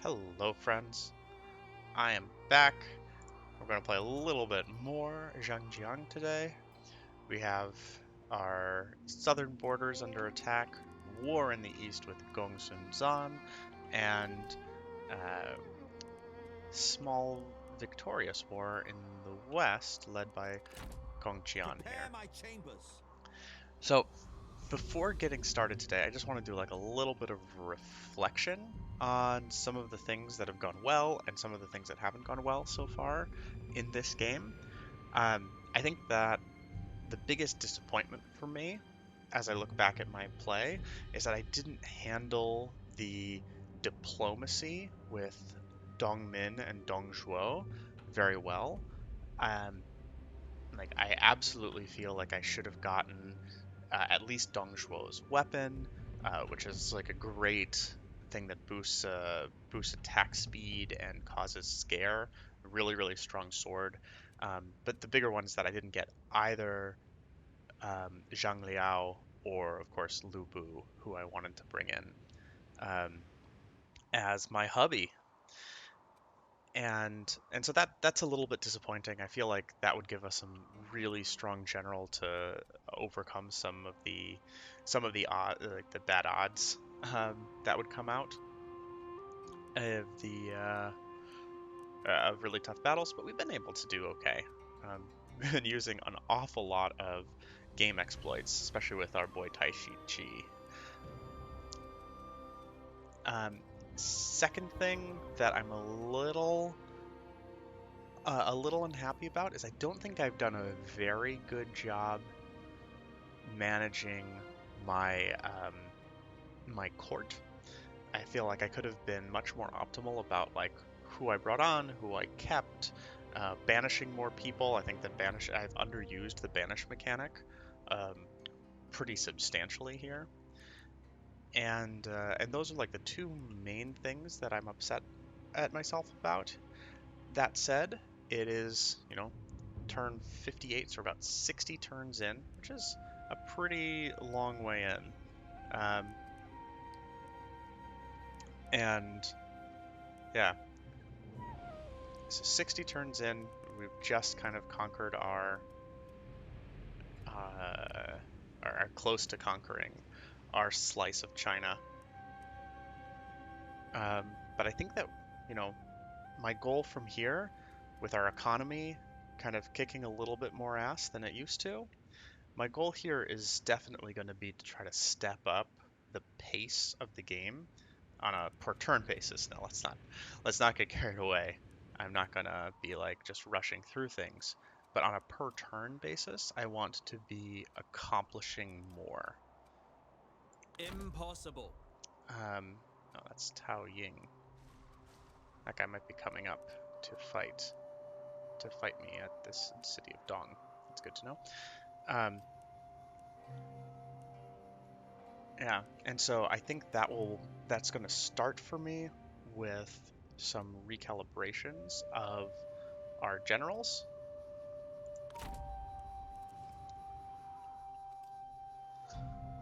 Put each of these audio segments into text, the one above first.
Hello friends, I am back. We're going to play a little bit more Zheng Jiang today. We have our southern borders under attack, war in the east with Gongsun Zan, and small victorious war in the west led by Gongqian here. So before getting started today, I just want to do like a little bit of reflection on some of the things that have gone well and some of the things that haven't gone well so far in this game. I think that the biggest disappointment for me as I look back at my play is that I didn't handle the diplomacy with Dongmin and Dongzhuo very well. I absolutely feel like I should have gotten at least Dongzhuo's weapon, which is like a great thing that boosts attack speed and causes scare. A really strong sword. But the bigger one is that I didn't get either Zhang Liao or, of course, Lu Bu, who I wanted to bring in as my hubby. And so that's a little bit disappointing. I feel like that would give us some really strong general to overcome some of the like the bad odds that would come out of the of really tough battles. But we've been able to do okay. We've been using an awful lot of game exploits, especially with our boy Tai Chi. Second thing that I'm a little unhappy about is I don't think I've done a very good job managing my my court. I feel like I could have been much more optimal about like who I brought on, who I kept, banishing more people. I think that I've underused the banish mechanic pretty substantially here. And those are like the two main things that I'm upset at myself about. That said, it is, turn 58, so about 60 turns in, which is a pretty long way in. And yeah, so 60 turns in, we've just kind of conquered are close to conquering our slice of China. But I think that, my goal from here, with our economy kind of kicking a little bit more ass than it used to, my goal here is definitely going to be to try to step up the pace of the game on a per turn basis. Now, let's not get carried away. I'm not going to be like just rushing through things, but on a per turn basis, I want to be accomplishing more. Impossible. No, that's Tao Ying. That guy might be coming up to fight me at this city of Dong. That's good to know. Yeah, and so I think that's going to start for me with some recalibrations of our generals.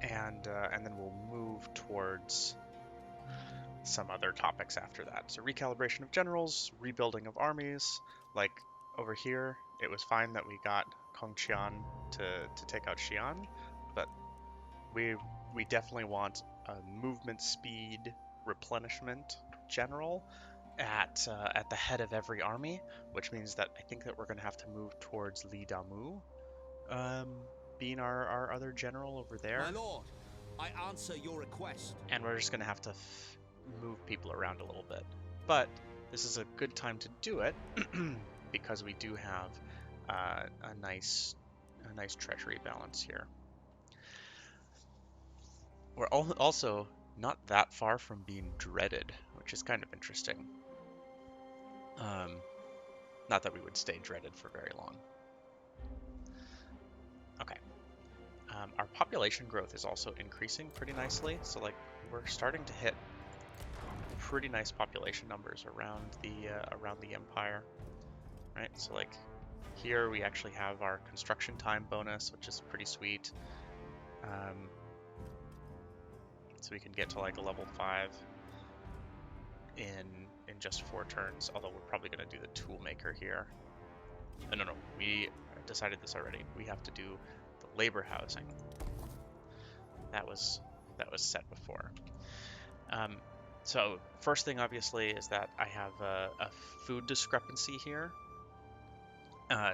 And then we'll move towards some other topics after that. So recalibration of generals, rebuilding of armies. Like over here, it was fine that we got Gongqian to take out Xi'an, but we definitely want a movement speed replenishment general at the head of every army, which means that I think that we're going to have to move towards Li Damu, being our other general over there. My lord, I answer your request. And we're just going to have to move people around a little bit. But this is a good time to do it because we do have a nice treasury balance here. We're also not that far from being dreaded, which is kind of interesting. Not that we would stay dreaded for very long. Okay. Our population growth is also increasing pretty nicely, so like we're starting to hit pretty nice population numbers around the empire, right? So like here we actually have our construction time bonus, which is pretty sweet. So we can get to like a level 5 in in just 4 turns, although we're probably going to do the toolmaker here. No, we decided this already. We have to do the labor housing. That was set before. So first thing, obviously, is that I have a food discrepancy here.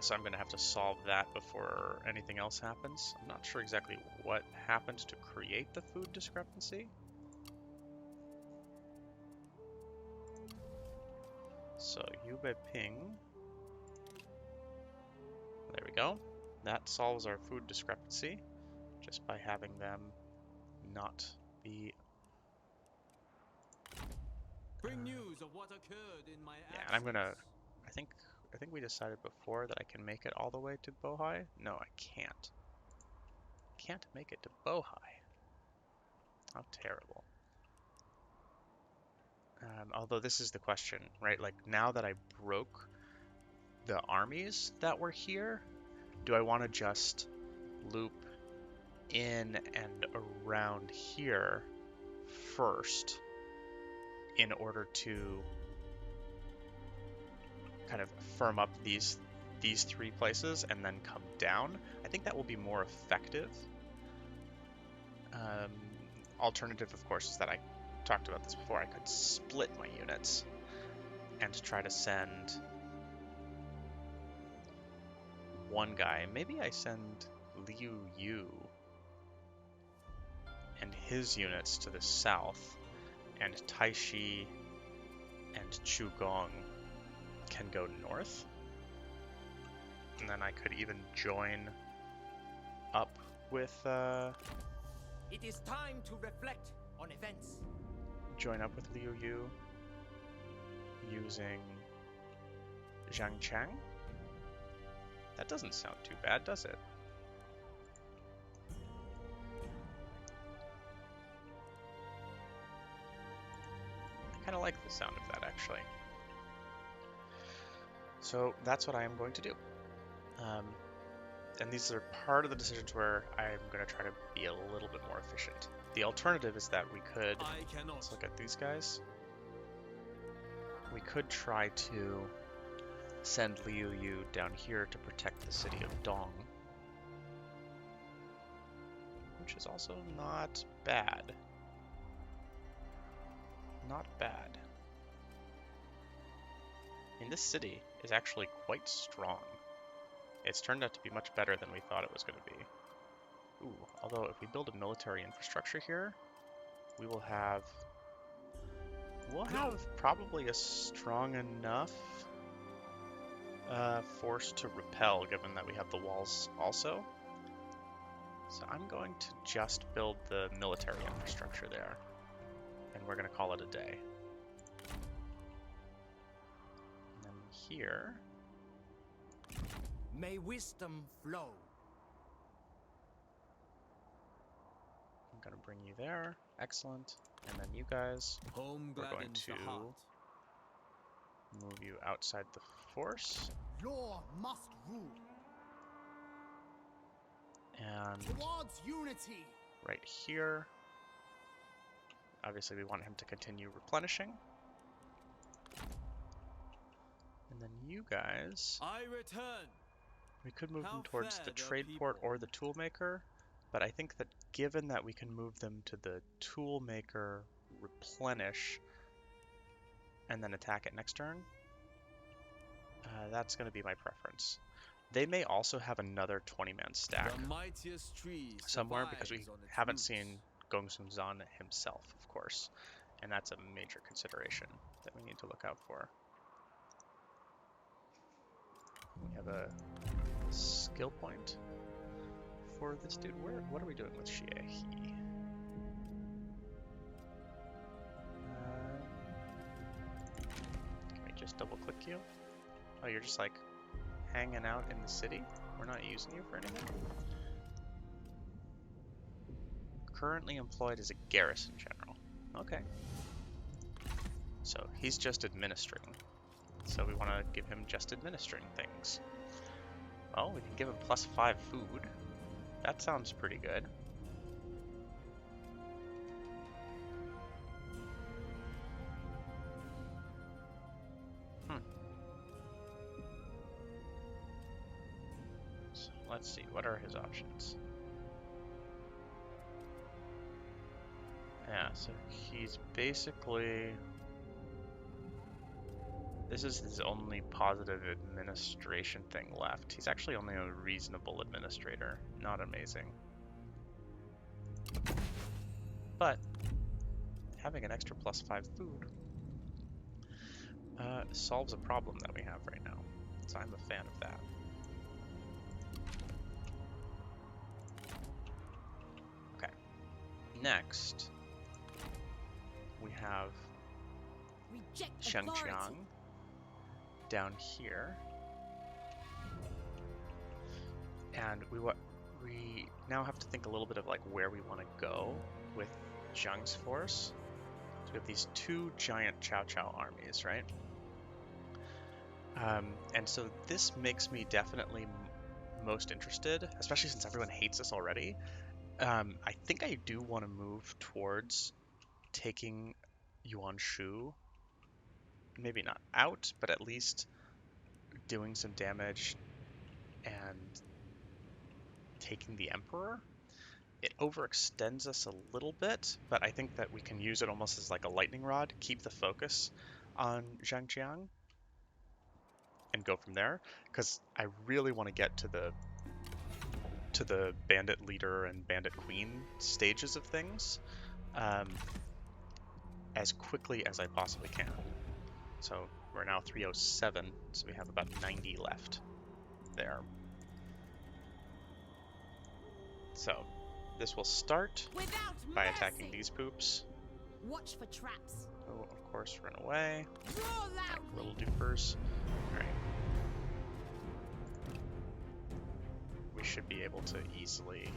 So I'm going to have to solve that before anything else happens. I'm not sure exactly what happened to create the food discrepancy. So Yubei Ping. There we go. That solves our food discrepancy just by having them not be. Bring news of what occurred in my absence. Yeah, and I'm gonna. I think we decided before that I can make it all the way to Bohai. No, I can't. Can't make it to Bohai. How terrible. Although this is the question, right? Like, now that I broke the armies that were here, do I want to just loop in and around here first in order to kind of firm up these 3 places and then come down? I think that will be more effective. Alternative, of course, is that I talked about this before. I could split my units and try to send one guy. Maybe I send Liu Yu and his units to the south, and Taishi and Chu Gong can go north. And then I could even join up with It is time to reflect on events. Join up with Liu Yu using Zheng Jiang. That doesn't sound too bad, does it? I kind of like the sound of that, actually. So that's what I am going to do. And these are part of the decisions where I'm going to try to be a little bit more efficient. The alternative is that we could, let's look at these guys. We could try to send Liu Yu down here to protect the city of Dong, which is also not bad. Not bad. And this city is actually quite strong. It's turned out to be much better than we thought it was going to be. Ooh, although if we build a military infrastructure here, we'll have probably a strong enough force to repel, given that we have the walls also. So I'm going to just build the military infrastructure there, and we're going to call it a day. And then here, May wisdom flow. I'm going to bring you there. Excellent. And then you guys, we're going to move you outside the force. Law must rule. And towards unity. Right here, obviously we want him to continue replenishing. And then you guys, I return. we could move How them towards fair the the trade port people. or the toolmaker, but I think that given that we can move them to the toolmaker, replenish, and then attack it next turn, that's going to be my preference. They may also have another 20-man stack The mightiest tree somewhere, because we survives on its haven't roots. seen Gongsun Zan himself, of course, and that's a major consideration that we need to look out for. We have a skill point for this dude. What are we doing with Xie He? Can we just double click you? Oh, you're just like hanging out in the city? We're not using you for anything? Currently employed as a garrison general. Okay. So he's just administering. So we want to give him just administering things. Well, we can give him +5 food. That sounds pretty good. let's see, what are his options? Yeah, so he's basically... This is his only positive administration thing left. He's actually only a reasonable administrator. Not amazing. But having an extra +5 food solves a problem that we have right now. So I'm a fan of that. Okay. Next, we have Zheng Jiang down here. And we now have to think a little bit of like where we want to go with Zhang's force. So we have these two giant Ciao Ciao armies, right? And so this makes me definitely most interested, especially since everyone hates us already. I think I do want to move towards taking Yuanshu, maybe not out, but at least doing some damage and taking the Emperor. It overextends us a little bit, but I think that we can use it almost as like a lightning rod, keep the focus on Zheng Jiang, and go from there. Because I really want to get to the bandit leader and bandit queen stages of things as quickly as I possibly can. So we're now 307, so we have about 90 left there. So this will start by attacking these poops. Watch for traps. Oh, of course, run away. Like little doofers. Alright. We should be able to easily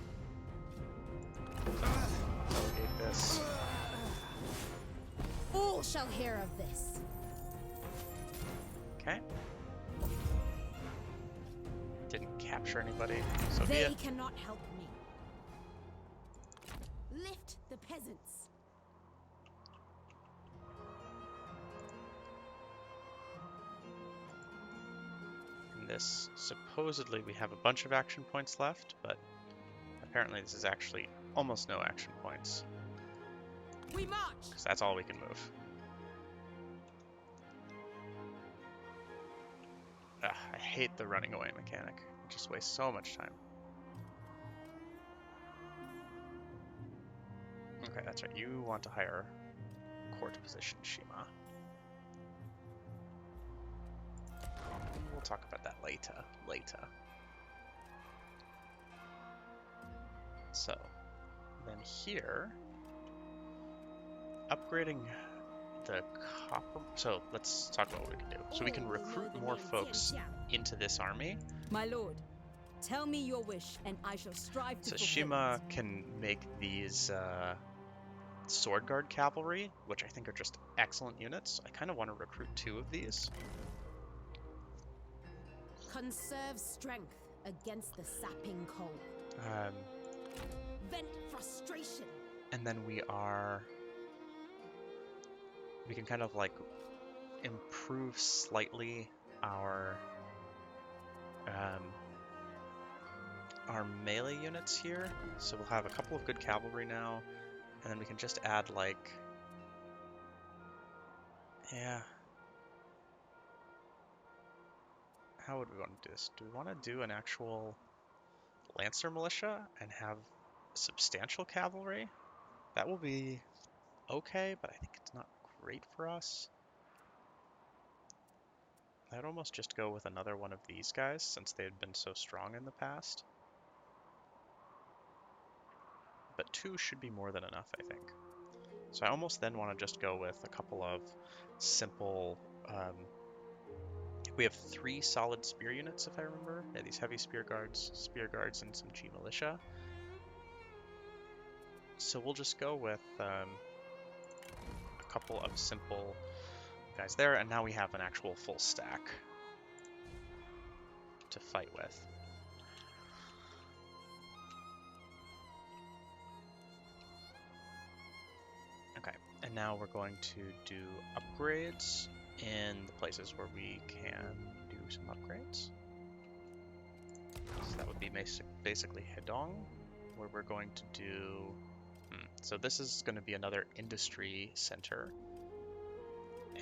delegate this. All shall hear of this. Okay. Didn't capture anybody, so be They it. cannot help me. Lift the peasants. In this, supposedly we have a bunch of action points left, but apparently this is actually almost no action points, We march. because that's all we can move. Ugh, I hate the running away mechanic. It just wastes so much time. Okay, that's right. You want to hire court position, Shima. We'll talk about that later. So, then here, upgrading the copper. So let's talk about what we can do. So we can recruit more folks into this army. My lord, tell me your wish, and I shall strive to So fulfill Shima it. can make these sword guard cavalry, which I think are just excellent units. I kind of want to recruit 2 of these. Conserve strength against the sapping cold. Vent frustration. And then we can kind of like improve slightly our melee units here. So we'll have a couple of good cavalry now, and then we can just add like, yeah. How would we want to do this? Do we want to do an actual Lancer militia and have substantial cavalry? That will be okay, but I think it's not great for us. I'd almost just go with another one of these guys since they had been so strong in the past. But 2 should be more than enough, I think. So I almost then want to just go with a couple of simple... we have 3 solid spear units, if I remember. Yeah, these heavy spear guards, and some G militia. So we'll just go with a couple of simple guys there, and now we have an actual full stack to fight with. Okay, and now we're going to do upgrades in the places where we can do some upgrades. So that would be basically Hedong, where we're going to do... So this is going to be another industry center.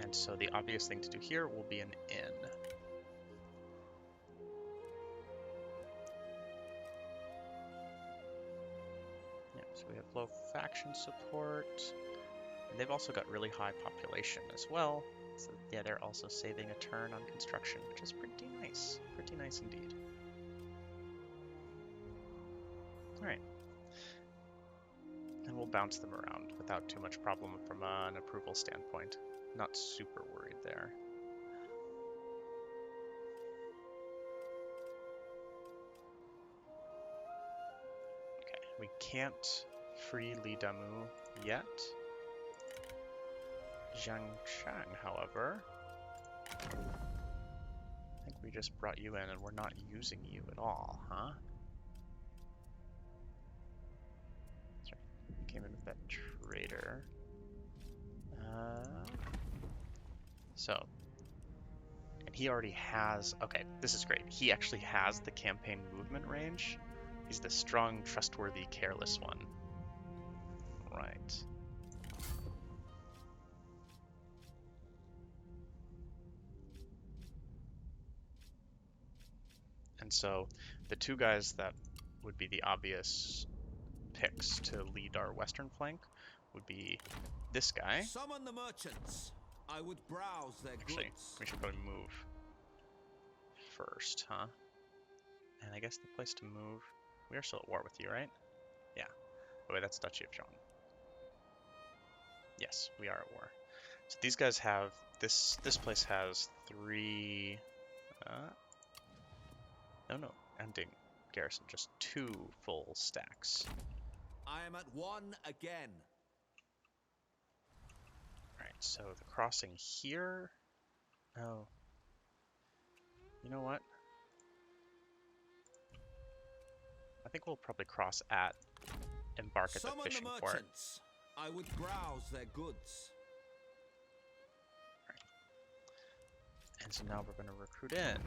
And so the obvious thing to do here will be an inn. Yep, so we have low faction support. And they've also got really high population as well. So yeah, they're also saving a turn on construction, which is pretty nice. Pretty nice indeed. Alright. And we'll bounce them around without too much problem from an approval standpoint. Not super worried there. Okay, we can't free Li Damu yet. Zheng Jiang, however, I think we just brought you in and we're not using you at all, huh? That's right. We came in with that trader. So, and he already has, okay, this is great. He actually has the campaign movement range. He's the strong, trustworthy, careless one. Right. And so the two guys that would be the obvious picks to lead our western flank would be this guy. Summon the merchants. I would browse their Actually, goods. we should probably move first, huh? And I guess the place to move... We are still at war with you, right? Yeah. Oh, wait, that's Duchy of Zhong. Yes, we are at war. So these guys have... This place has 3... No. Ending garrison. Just 2 full stacks. I am at 1 again. Alright, so the crossing here... Oh. You know what? I think we'll probably cross at... Embark at the fishing port. Summon the merchants. I would browse their goods. Right. And so now we're going to recruit in.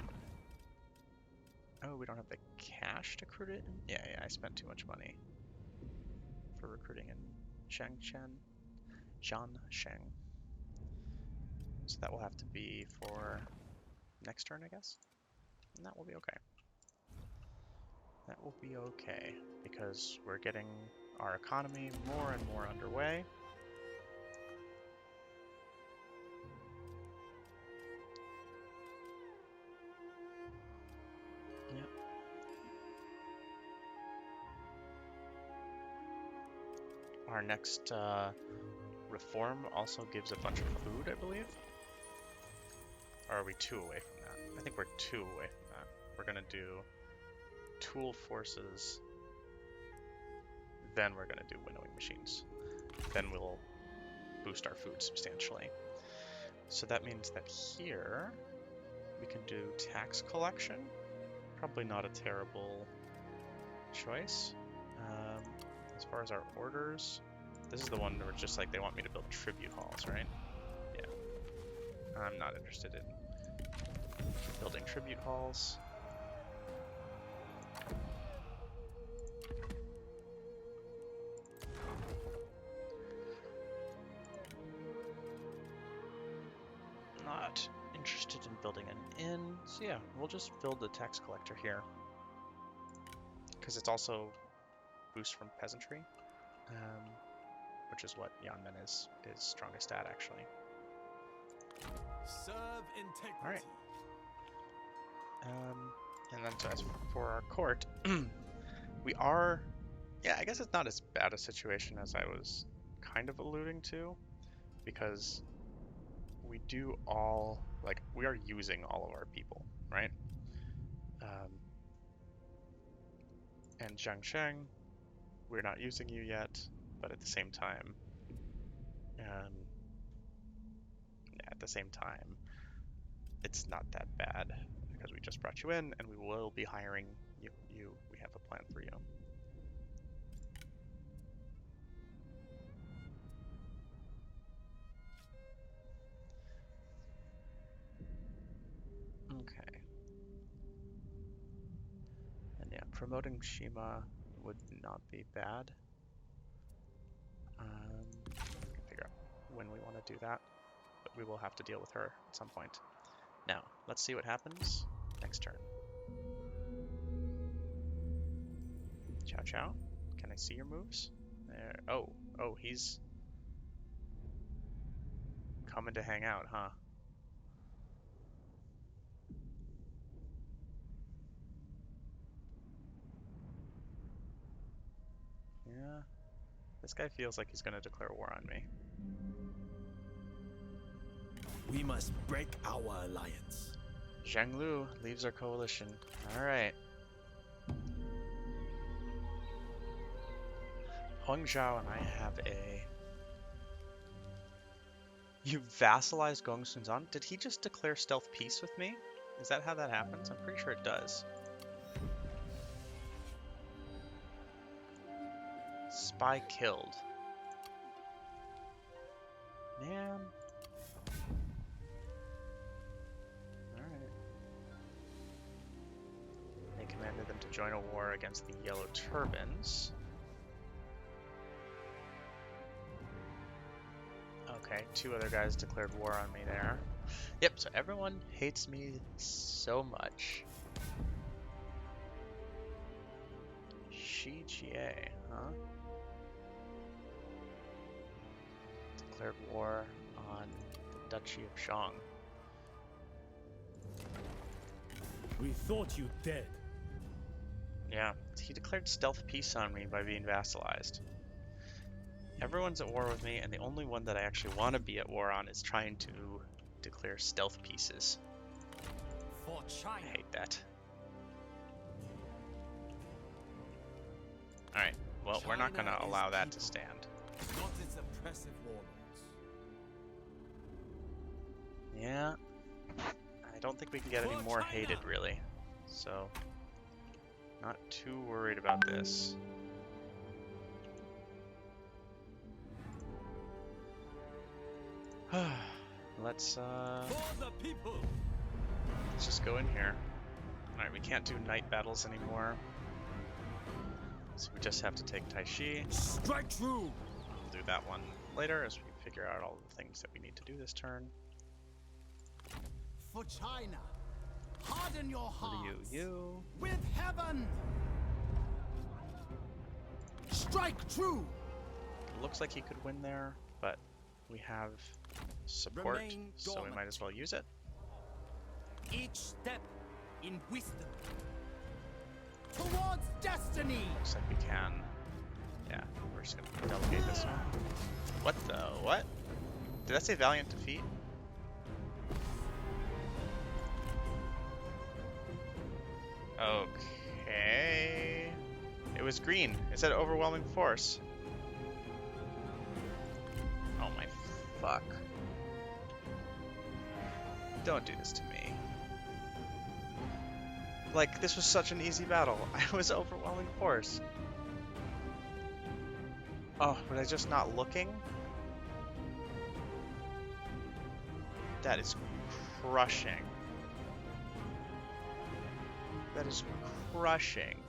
Oh, we don't have the cash to recruit it in? Yeah, I spent too much money for recruiting in Jiangsheng. So that will have to be for next turn, I guess? And that will be okay. That will be okay, because we're getting our economy more and more underway. Yep. Our next reform also gives a bunch of food, I believe. Or are we 2 away from that? I think we're 2 away from that. We're gonna do tool forces, then we're gonna do winnowing machines. Then we'll boost our food substantially. So that means that here we can do tax collection. Probably not a terrible choice. As far as our orders, this is the one where it's just like they want me to build tribute halls, right? Yeah. I'm not interested in building tribute halls. Not interested in building an inn, so yeah, we'll just build a tax collector here. Because it's also boost from peasantry, which is what Yanmen is strongest at, actually. Serve integrity. All right. And then so as for our court, we are, yeah, I guess it's not as bad a situation as I was kind of alluding to, because we do all, like, we are using all of our people, right? And Jiangsheng, we're not using you yet, but at the same time, it's not that bad because we just brought you in, and we will be hiring you. We have a plan for you. Okay. promoting Shima would not be bad. Figure out when we want to do that, but we will have to deal with her at some point. Now, let's see what happens next turn. Ciao Ciao, can I see your moves? There. Oh, he's coming to hang out, huh? Yeah. This guy feels like he's gonna declare war on me. We must break our alliance. Zheng Lu leaves our coalition. Alright. Huang Zhao and I have a... You vassalized Gong Sunzan? Did he just declare stealth peace with me? Is that how that happens? I'm pretty sure it does. Spy killed. Man. Alright. They commanded them to join a war against the Yellow Turbans. Okay, 2 other guys declared war on me there. Yep, so everyone hates me so much. Shi Jie, huh? Declared war on the Duchy of Zhang. We thought you dead. Yeah, he declared stealth peace on me by being vassalized. Everyone's at war with me, and the only one that I actually want to be at war on is trying to declare stealth pieces. For China. I hate that. Alright, well, we're not going to allow that to stand. Not its oppressive warlords. Yeah, I don't think we can get any more hated, really. So, not too worried about this. Let's just go in here. Alright, we can't do night battles anymore. So we just have to take Taishi. Strike true! We'll do that one later as we figure out all the things that we need to do this turn. For China, harden your hearts You. with heaven. Strike true. It looks like he could win there, but we have support, Remain so we dormant. might as well use it. Each step in wisdom towards destiny. Looks like we can. Yeah, we're just gonna delegate this one. What the? What? Did that say valiant defeat? Okay. It was green. It said overwhelming force. Oh my fuck. Don't do this to me. Like, this was such an easy battle. I was overwhelming force. Oh, was I just not looking? That is crushing. That is crushing.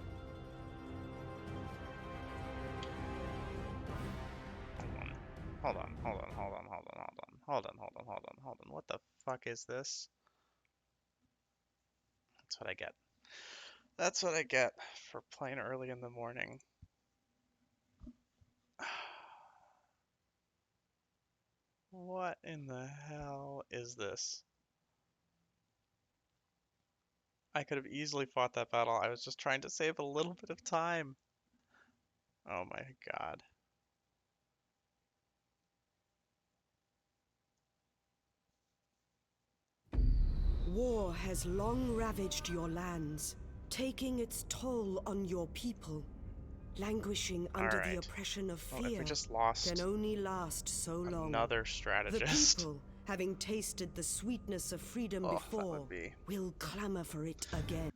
Hold on. What the fuck is this? That's what I get. That's what I get for playing early in the morning. What in the hell is this? I could have easily fought that battle. I was just trying to save a little bit of time. Oh my god. War has long ravaged your lands, taking its toll on your people. Languishing under the oppression of Well, if fear we just lost can only last so long. another The strategist. people, having tasted the sweetness of freedom That before, would be... will clamor for it again,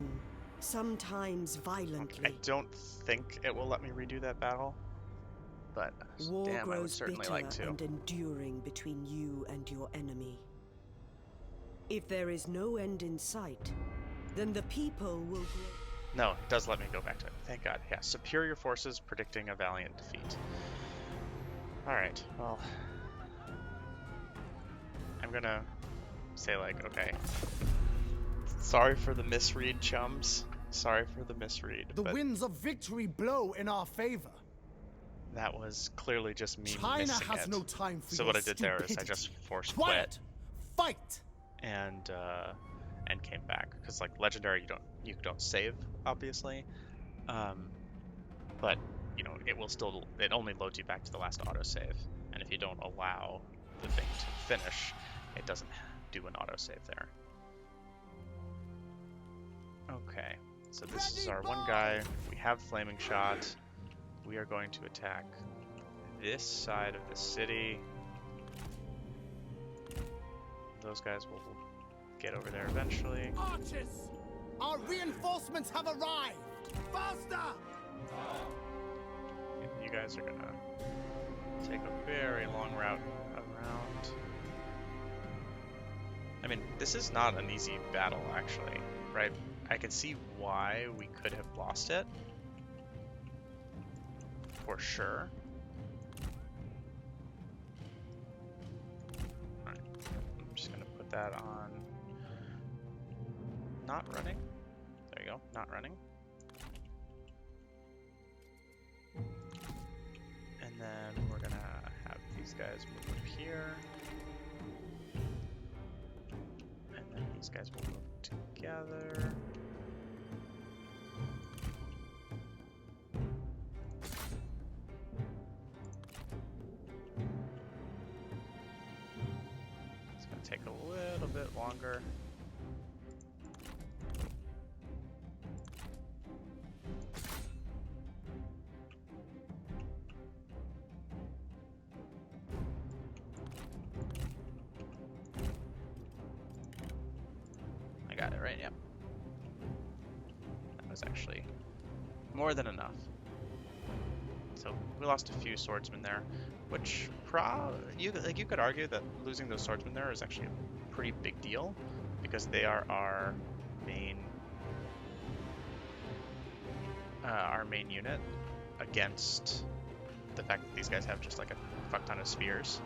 sometimes violently. I don't think it will let me redo that battle, but War damn, I would grows certainly bitter like to. and enduring between you and your enemy. If there is no end in sight, then the people will grow. No, it does let me go back to it. Thank God. Yeah, superior forces predicting a valiant defeat. Alright, well... I'm gonna say, like, okay. Sorry for the misread, chums. Sorry for the misread, The but winds of victory blow in our favor. that was clearly just me China missing has it. no time for So your what I did there is I stupidity. just forced Quiet! quit Fight! and came back, because like legendary you don't save, obviously, but you know it only loads you back to the last autosave, and if you don't allow the thing to finish, it doesn't do an autosave there. Okay, so this is our one guy. We have flaming shot. We are going to attack this side of the city. Those guys will get over there eventually. Archers! Our reinforcements have arrived! Faster! You guys are gonna take a very long route around. I mean, this is not an easy battle, actually, right? I can see why we could have lost it, for sure. Alright, I'm just gonna put that on not running. There you go, not running. And then we're gonna have these guys move up here. And then these guys will move together. It's gonna take a little bit longer. Got it right, yep. That was actually more than enough. So we lost a few swordsmen there, which you could argue that losing those swordsmen there is actually a pretty big deal, because they are our main unit against the fact that these guys have just like a fuck ton of spears.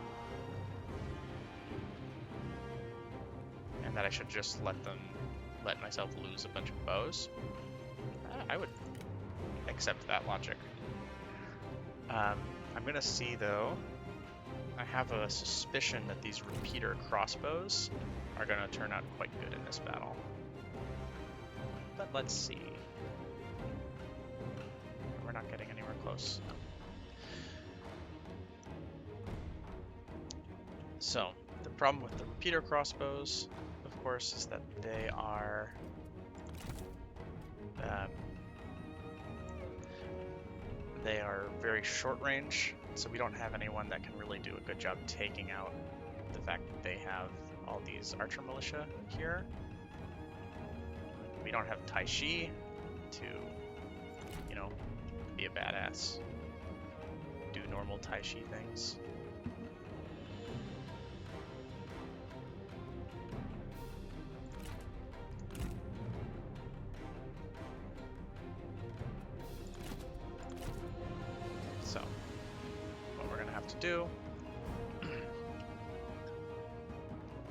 And that I should just let myself lose a bunch of bows. I would accept that logic. I'm gonna see though. I have a suspicion that these repeater crossbows are gonna turn out quite good in this battle. But let's see. We're not getting anywhere close. So, the problem with the repeater crossbows, of course, is that they are very short range, so we don't have anyone that can really do a good job taking out the fact that they have all these archer militia here. We don't have Tai Shi to, you know, be a badass, do normal Tai Shi things. So, what we're gonna have to do,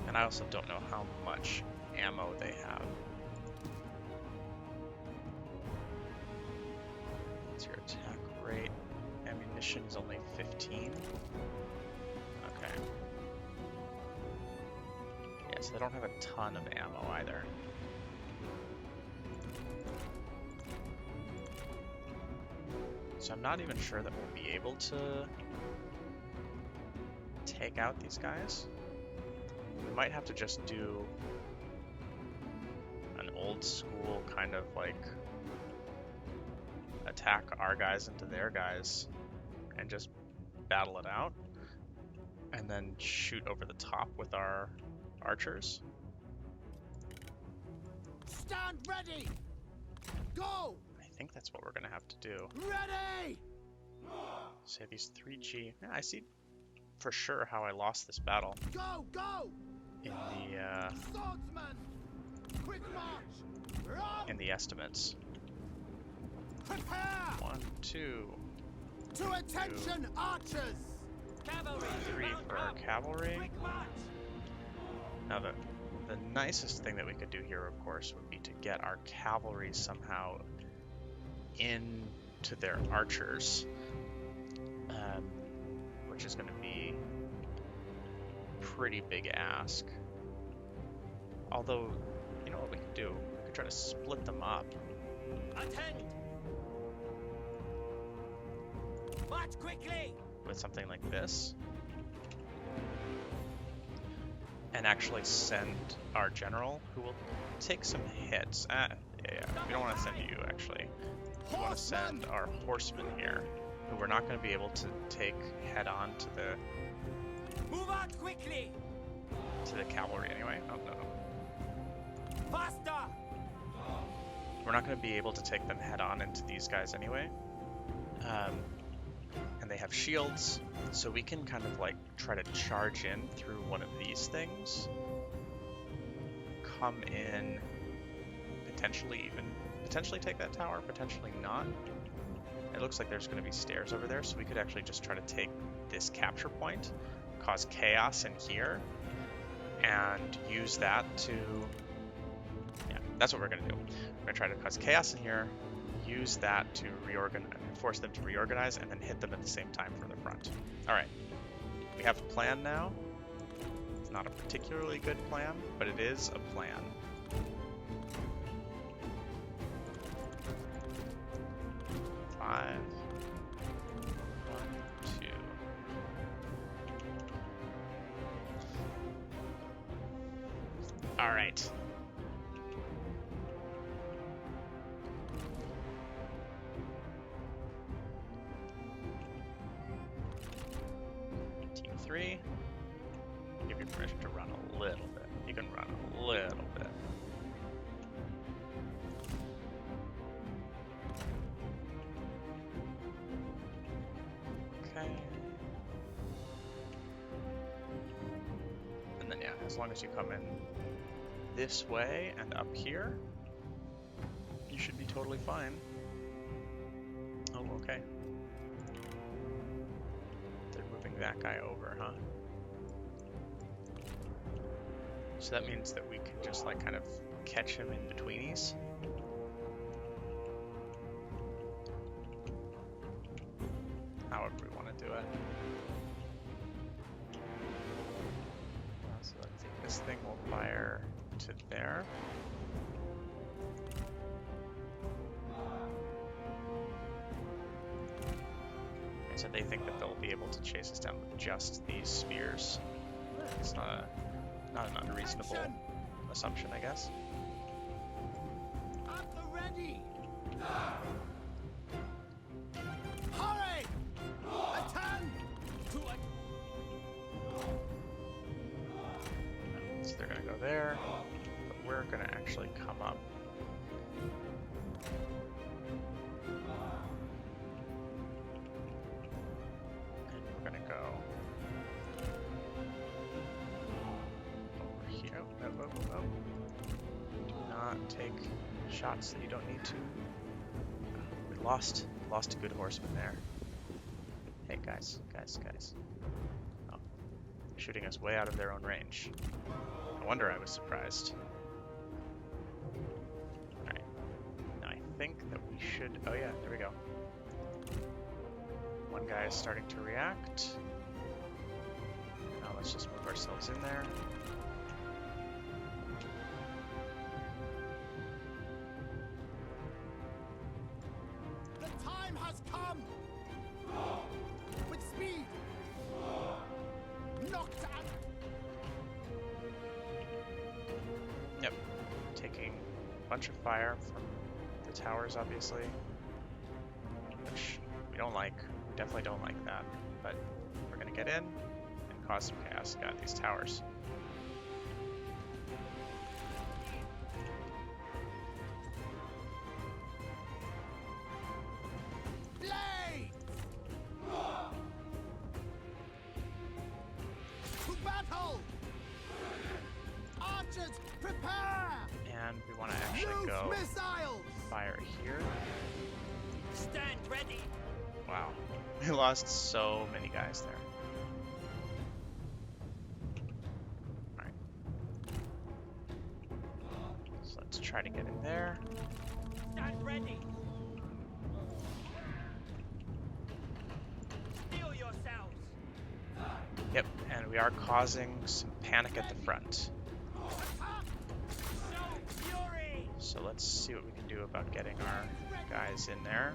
and I also don't know how much ammo they have. What's your attack rate? Ammunition is only 15. Okay. Yeah, so they don't have a ton of ammo either. So I'm not even sure that we'll be able to take out these guys. We might have to just do an old school kind of like attack our guys into their guys and just battle it out, and then shoot over the top with our archers. Stand ready! Go! I think that's what we're gonna have to do. Ready! Say these 3G. Yeah, I see for sure how I lost this battle Go! Go! in the Swordsman! Quick march! Run! estimates. Prepare! 1, 2, To attention, archers! Cavalry, 3 for our cavalry. quick march! Now the nicest thing that we could do here, of course, would be to get our cavalry somehow into their archers, which is going to be a pretty big ask. Although, you know what we could do? We could try to split them up. Attend! March quickly! With something like this, and actually send our general, who will take some hits. Yeah, we don't want to send you, actually. We want to send our horsemen here, who we're not going to be able to take head-on to Move out quickly! the cavalry anyway. Oh, no. Faster! We're not going to be able to take them head-on into these guys anyway. And they have shields, so we can kind of like try to charge in through one of these things, come in, potentially take that tower, potentially not. It looks like there's going to be stairs over there, so we could actually just try to take this capture point, cause chaos in here, and use that to, yeah, that's what we're going to do. We're going to try to cause chaos in here, use that to force them to reorganize, and then hit them at the same time from the front. Alright, we have a plan now. It's not a particularly good plan, but it is a plan. Five. 1, 2. Alright. Give you permission to run a little bit. You can run a little bit. Okay. And then yeah, as long as you come in this way and up here, you should be totally fine. Oh, okay. They're moving that guy over, huh? So that means that we can just like kind of catch him in betweenies. However we want to do it. So I think this thing will fire to there. And so they think that they'll be able to chase us down with just these spears. It's not an unreasonable assumption, I guess. At the ready! Hurry! Attend! So they're gonna go there, but we're gonna actually come up. And we're gonna go over here. Oh. Do not take shots that you don't need to. We lost a good horseman there. Hey guys. Oh, shooting us way out of their own range. No wonder I was surprised. Alright. Now I think that we should... Oh yeah, there we go. One guy is starting to react. Now let's just move ourselves in there. The time has come! With speed! Knocked out! Yep. Taking a bunch of fire from the towers, obviously. Which we don't like. We definitely don't like that. But we're gonna get in and cause some chaos. Got these towers. Blade! To battle! Archers, prepare! And we want to actually Use go missiles! fire here. Stand ready. Wow. We lost so many guys there. Alright. So let's try to get in there. Stand ready. Steel yourselves. Yep, and we are causing some panic at the front. Show fury. So let's see what we can do about getting our guys in there.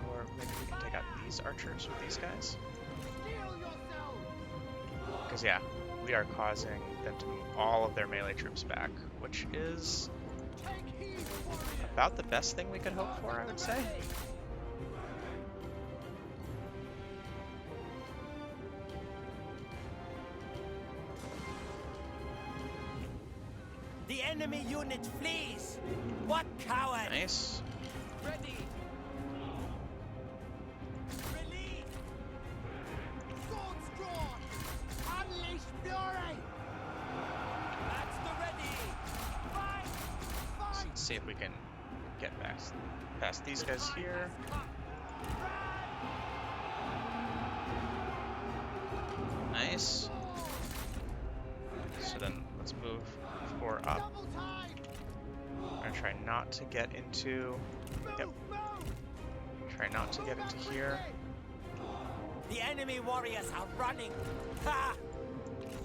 Or maybe we can take out these archers with these guys. Because yeah, we are causing them to move all of their melee troops back, which is about the best thing we could hope for, I would say. The enemy unit flees. What coward? Nice. Ready. Release. Swords drawn. Unleash fury. That's the ready. Fight. Fight. Let's see if we can get past these guys here. Nice. So then let's move 4 up. I'm gonna try not to get into. Yep. Try not to get into here. The enemy warriors are running. Ha!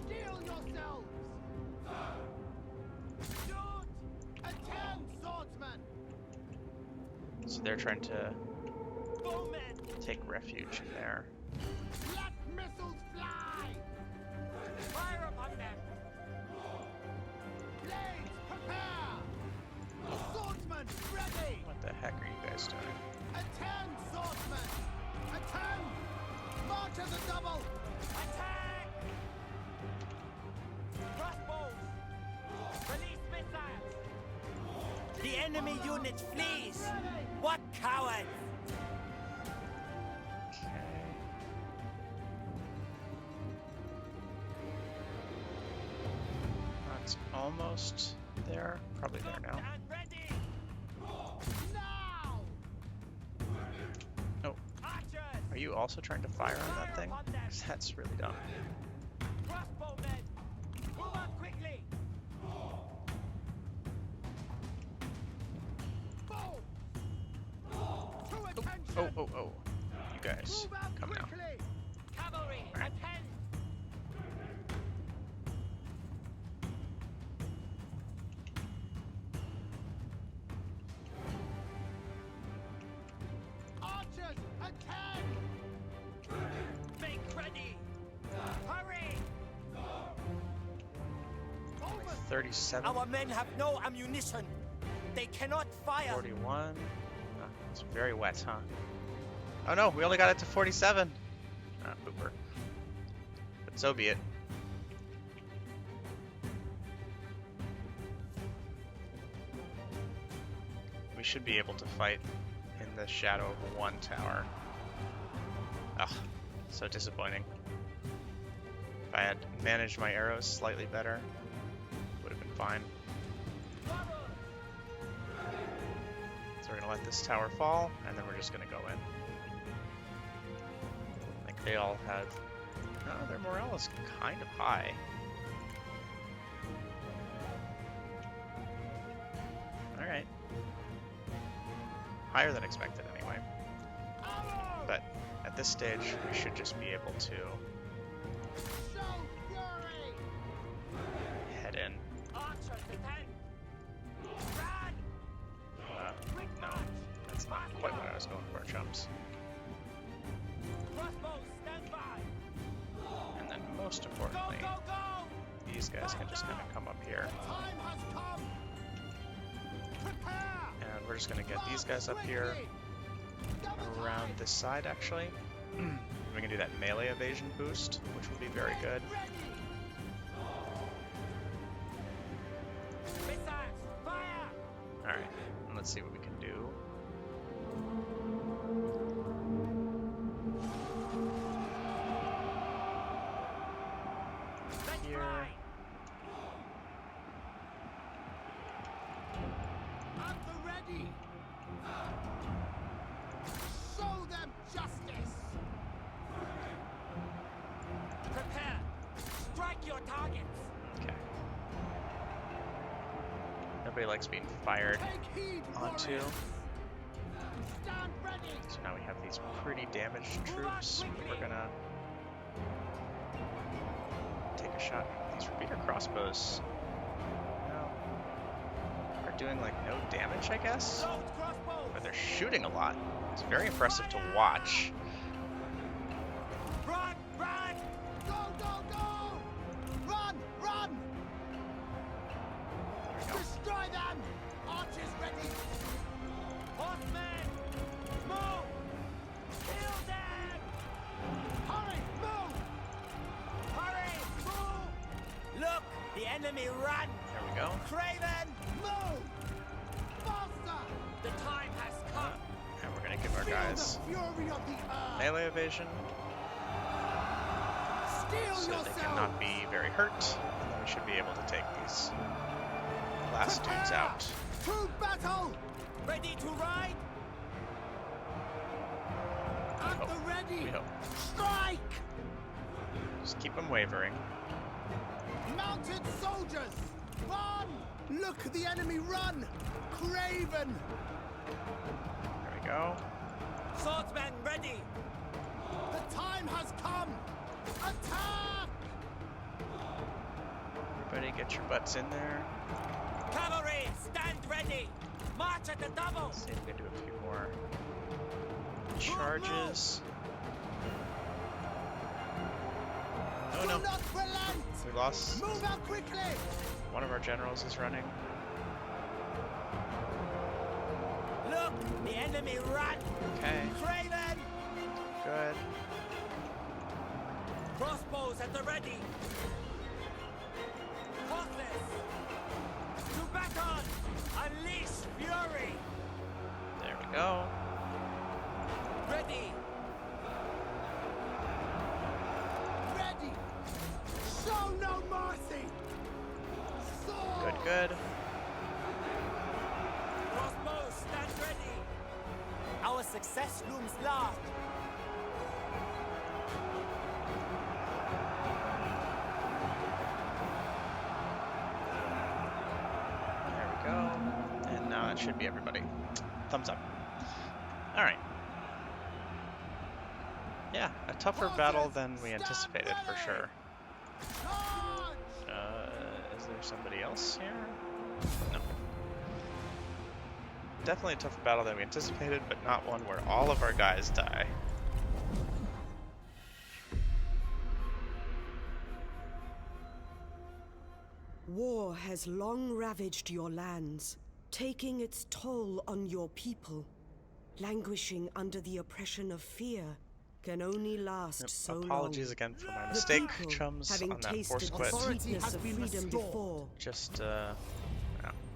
Steel yourselves. Shoot! Attend, swordsman. So they're trying to Bowmen. take refuge in there. Let missiles fly. Fire upon them. Blades, prepare. Swordsman, ready. What the heck are you guys doing? Attend, swordsman. Attend. March as a double. Attack. Crossbows. Release missiles. The enemy unit flees. What cowards! Okay. That's almost there. Probably there now. And ready. Oh, Archers. are you also trying to fire on that thing? 'Cause that's really dumb. Crossbowmen. Move up quickly. Bow. To attention. Oh. You guys, Move out come now. quickly. Cavalry, Alright. attend. Archers, attend. Make ready. Hurry. Over. 37, Our men have no ammunition. They cannot fire. 41. Oh, it's very wet, huh? Oh no, we only got it to 47. Ah, pooper. But so be it. We should be able to fight in the shadow of one tower. Ugh, so disappointing. If I had managed my arrows slightly better, would have been fine. So we're gonna let this tower fall, and then we're just gonna go in. I think they all had... No, their morale is kind of high. Alright. Higher than expected, anyway. But at this stage, we should just be able to head in. No, that's not quite what I was going for, chums. And then most importantly, these guys can just kind of come up here. And we're just going to get these guys up here around this side, actually. We can do that melee evasion boost, which will be very good. Alright, and let's see what we can do. Here. At the ready. ready. Show them justice. Prepare. Strike your targets. Okay. Nobody likes being fired Take heed, onto. warriors. Stand ready. So now we have these pretty damaged troops. We're gonna take a shot. These repeater crossbows are doing like no damage, I guess, Load crossbows. but they're shooting a lot. It's very impressive to watch. Run, run. Go, go, go. Run, run. There we go. Destroy them. Archers ready. Horsemen, move. Kill them. Hurry, move. Hurry, move. Look, the enemy run. There we go. Craven, move. Faster. The time has come. And we're gonna give our guys Feel the fury of the earth. melee evasion Steel so they yourself. cannot be very hurt, and then we should be able to take these last dudes out. To battle. Ready to ride. At hope. the ready. We hope. Strike. Just keep them wavering. Mounted soldiers, run! Look, the enemy run! Craven! There we go. Swordsmen ready! The time has come! Attack! Everybody get your butts in there. Cavalry, stand ready! March at the double! Let's see if we can do a few more charges. Oh Do no, not relent! we lost. Move out quickly! One of our generals is running. Look, the enemy run! Okay, Craven! good. Crossbows at the ready! Horseless! To battle! Unleash fury! There we go. Ready! Ready! Show no mercy! Sword! Good, good. Crossbows, stand ready! Our success looms large! There we go. And now it should be everybody. Thumbs up. Alright. Yeah, a tougher battle than we anticipated for sure. Charge! Is there somebody else here? No. Definitely a tougher battle than we anticipated, but not one where all of our guys die. War has long ravaged your lands, taking its toll on your people. Languishing under the oppression of fear can only last so long. Apologies again for my The mistake, people, chums, having on that force tasted quit. the sweetness of freedom before, Just, no,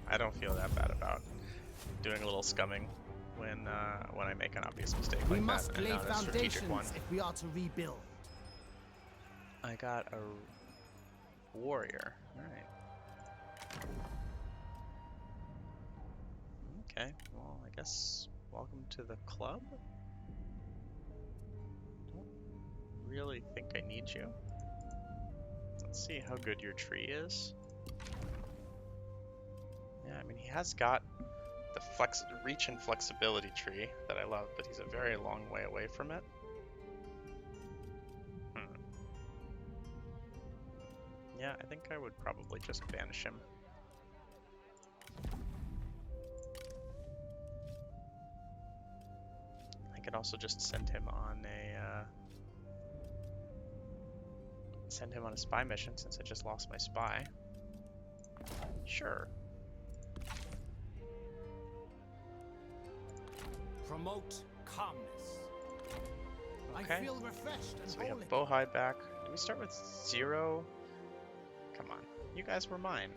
I don't feel that bad about doing a little scumming when I make an obvious mistake We like must that, and lay not a strategic foundations one. if we are to rebuild. I got a warrior. Alright. Okay, well, I guess welcome to the club? Don't really think I need you. Let's see how good your tree is. Yeah, I mean, he has got the reach and flexibility tree that I love, but he's a very long way away from it. Yeah, I think I would probably just banish him. I could also just send him on a spy mission since I just lost my spy. Sure. Promote calmness. Okay. I feel refreshed and So we have holy. Bowhide back. Do we start with 0? Come on. You guys were mine.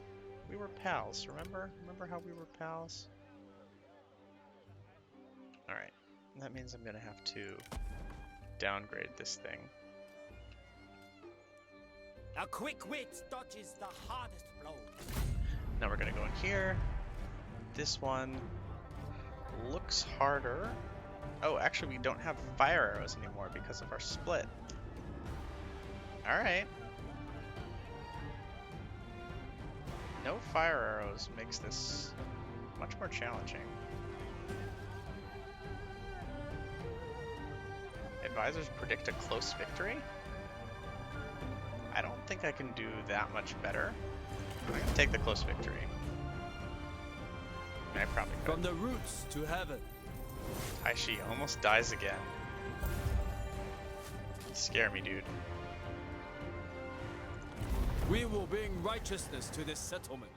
We were pals, remember? Remember how we were pals? Alright. That means I'm gonna have to downgrade this thing. A quick wit dodges the hardest blow. Now we're gonna go in here. This one. looks harder. Oh, actually we don't have fire arrows anymore because of our split. Alright. No fire arrows makes this much more challenging. Advisors predict a close victory? I don't think I can do that much better. I'm gonna take the close victory. I probably could. From the roots to heaven. Taishi almost dies again. You scare me, dude. We will bring righteousness to this settlement.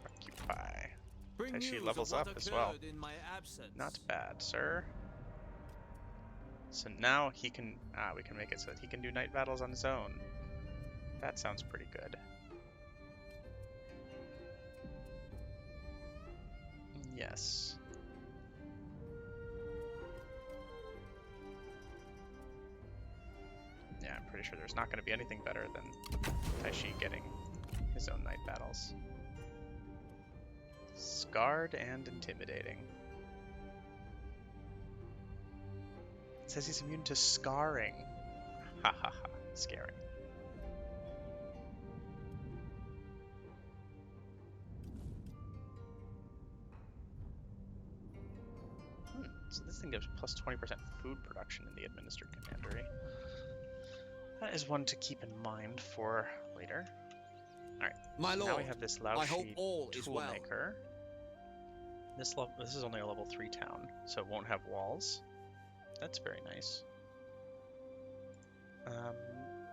Occupy. Bring Taishi news levels of what up as well. occurred in my absence. Not bad, sir. So now he can, we can make it so that he can do night battles on his own. That sounds pretty good. Yes. Yeah, I'm pretty sure there's not going to be anything better than Taishi getting his own night battles. Scarred and intimidating. It says he's immune to scarring. Ha ha ha. Scary. So this thing gives plus 20% food production in the administered commandery. That is one to keep in mind for later. Alright, My so lord, now we have this Lao I hope Shi all is well. toolmaker. This is only a level 3 town, so it won't have walls. That's very nice.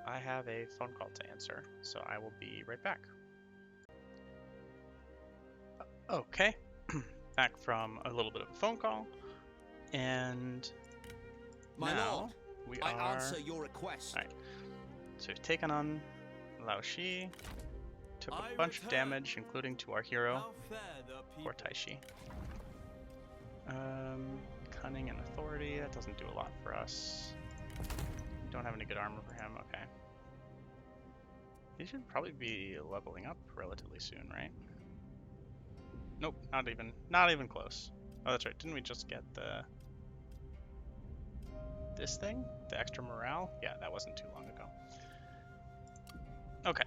I have a phone call to answer, so I will be right back. Okay, back from a little bit of a phone call, and My now lord, we I are... answer your request. Alright, so we've taken on Lao Shi, took a bunch of damage, including to our hero, How fare the people? or Taishi. Cunning and authority, that doesn't do a lot for us. We don't have any good armor for him, okay. He should probably be leveling up relatively soon, right? Nope, not even close. Oh, that's right, didn't we just get this thing? The extra morale? Yeah, that wasn't too long ago. Okay.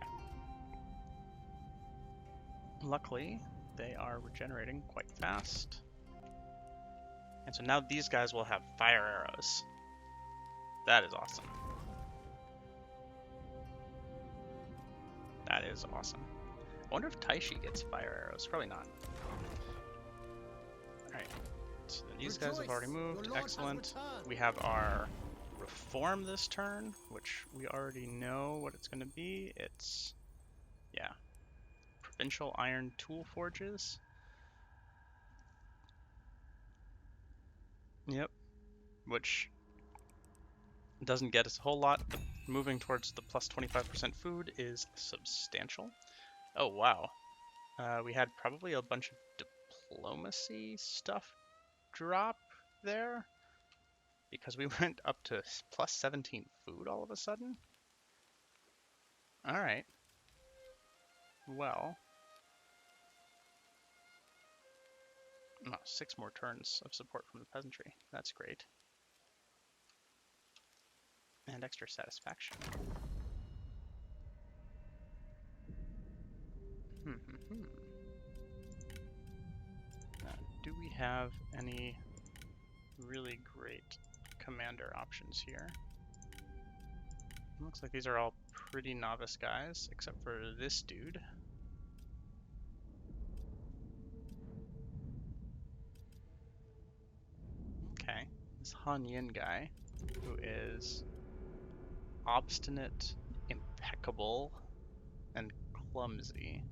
Luckily, they are regenerating quite fast. And so now these guys will have fire arrows. That is awesome. That is awesome. I wonder if Taishi gets fire arrows. Probably not. Alright. So then these guys have already moved. Excellent. We have our reform this turn, which we already know what it's going to be. It's, yeah, provincial iron tool forges. Yep, which doesn't get us a whole lot, but moving towards the plus 25% food is substantial. Oh, wow. We had probably a bunch of diplomacy stuff drop there, because we went up to plus 17 food all of a sudden. Alright. Well. Oh, 6 more turns of support from the peasantry. That's great. And extra satisfaction. Do we have any really great commander options here? Looks like these are all pretty novice guys, except for this dude. Okay, this Han Yin guy, who is obstinate, impeccable, and clumsy.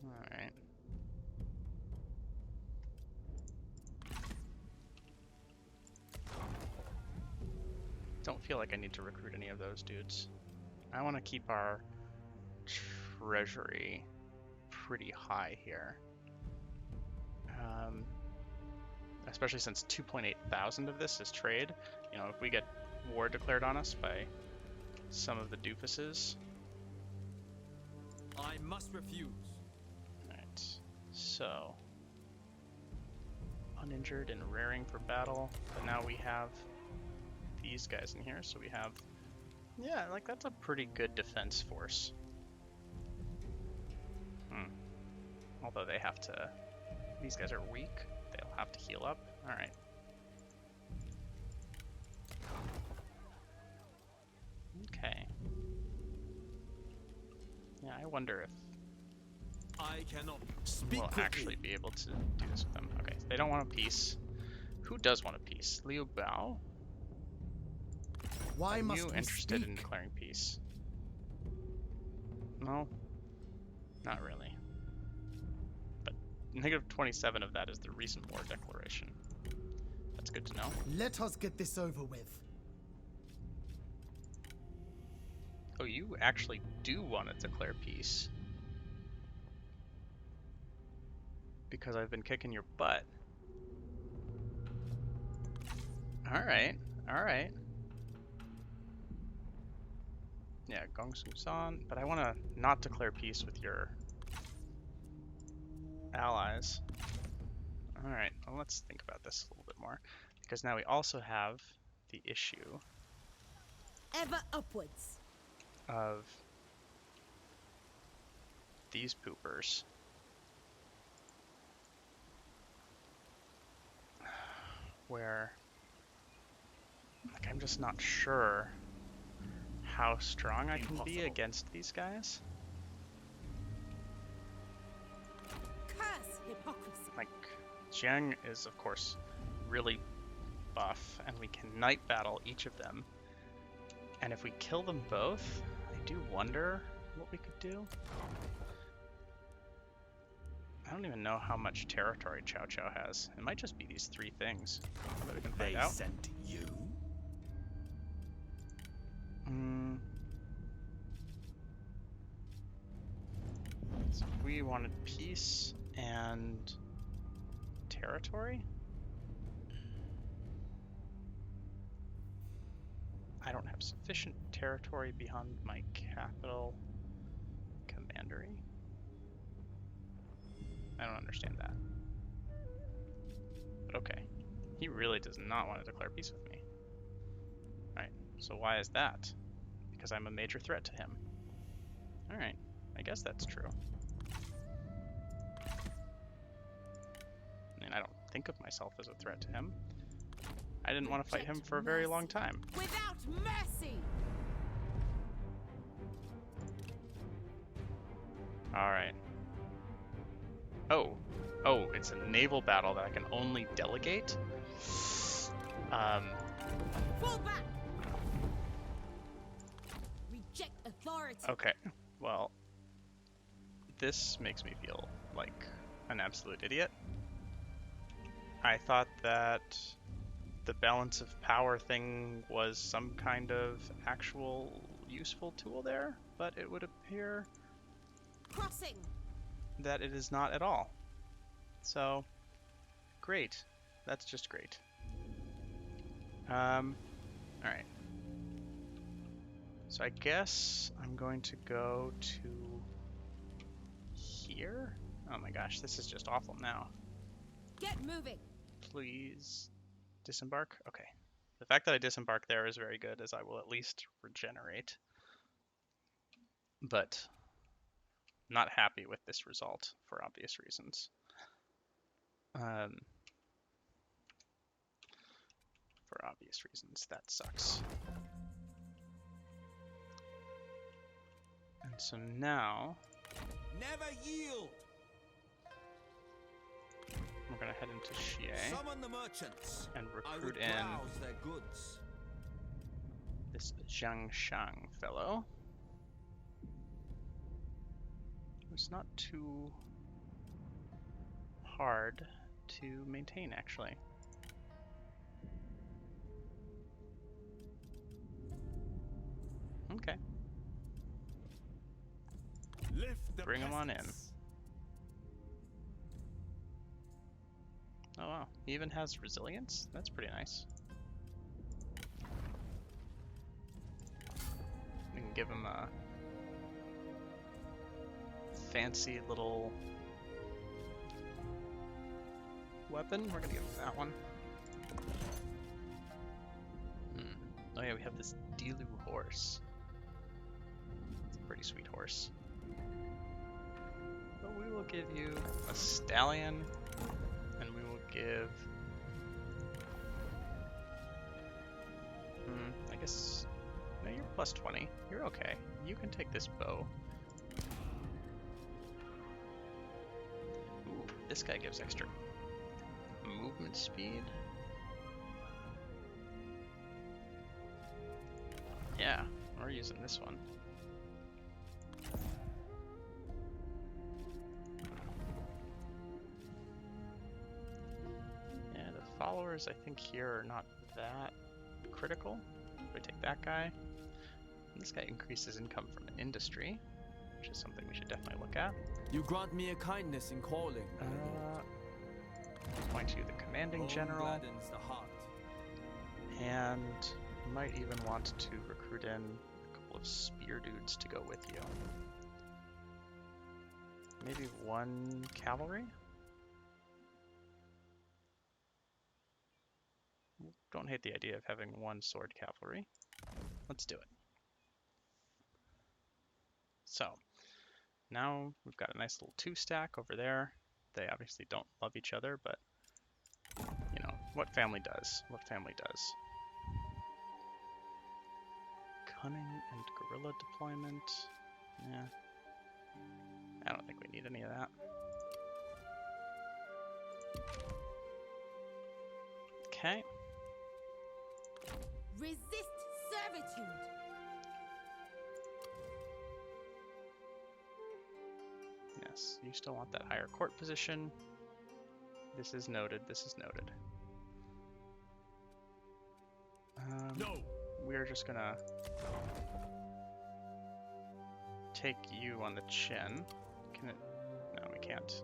Alright. Don't feel like I need to recruit any of those dudes. I want to keep our treasury pretty high here. Especially since 2,800 of this is trade. You know, if we get war declared on us by some of the doofuses. I must refuse. Alright, so uninjured and raring for battle. But now we have these guys in here, so we have, yeah, like that's a pretty good defense force. Although they have to, these guys are weak, they'll have to heal up. Alright. Okay. Yeah, I wonder if I cannot speak we'll actually be able to do this with them. Okay, so they don't want a peace. Who does want a peace? Liu Bao? Why Are must you we interested in speak? declaring peace? No? Not really. But -27 of that is the recent war declaration. That's good to know. Let us get this over with. Oh, you actually do want to declare peace. Because I've been kicking your butt. Alright, alright. Yeah, Gongsu San, but I want to not declare peace with your allies. Alright, well, let's think about this a little bit more. Because now we also have the issue Ever upwards. of these poopers. Where, like, I'm just not sure how strong I can be against these guys. Curse hypocrisy. Like, Jiang is, of course, really buff, and we can night battle each of them. And if we kill them both, I do wonder what we could do. I don't even know how much territory Ciao Ciao has. It might just be these three things that we can find They out. sent you? So we wanted peace and territory. I don't have sufficient territory beyond my capital commandery. I don't understand that. But okay. He really does not want to declare peace with me. Alright, so why is that? Because I'm a major threat to him. Alright, I guess that's true. I mean, I don't think of myself as a threat to him. I didn't want to fight him for a very long time. Without mercy. Alright. Oh, it's a naval battle that I can only delegate? Fall back. Reject authority. Okay, well, this makes me feel like an absolute idiot. I thought that the balance of power thing was some kind of actual useful tool there, but it would appear Crossing. that it is not at all. So, great. That's just great. Alright. So I guess I'm going to go to here? Oh my gosh, this is just awful now. Get moving. Please disembark? Okay. The fact that I disembark there is very good, as I will at least regenerate. But not happy with this result for obvious reasons. For obvious reasons, that sucks. And so now Never yield. we're gonna head into Xie Summon the merchants. and I recruit would in browse their goods. this Zheng Jiang fellow. It's not too hard to maintain, actually. Okay, Lift the bring him on in. peasants. Oh wow, he even has resilience? That's pretty nice. We can give him a fancy little weapon. We're gonna give him that one. Oh yeah, we have this Dilu horse. It's a pretty sweet horse. But we will give you a stallion, and we will give... I guess... No, you're plus 20. You're okay. You can take this bow. Ooh, this guy gives extra movement speed. Yeah, we're using this one. Yeah, the followers I think here are not that critical. We take that guy. And this guy increases income from industry, which is something we should definitely look at. You grant me a kindness in calling. Point you the commanding general. Gladdens the heart. And you might even want to recruit in a couple of spear dudes to go with you. Maybe one cavalry? Don't hate the idea of having one sword cavalry. Let's do it. So, now we've got a nice little 2-stack over there. They obviously don't love each other, but, you know, what family does? What family does? Cunning and guerrilla deployment. Yeah. I don't think we need any of that. Okay. Resist servitude. Yes, you still want that higher court position. This is noted. This is noted. No. We're just gonna take you on the chin. Can it? No, we can't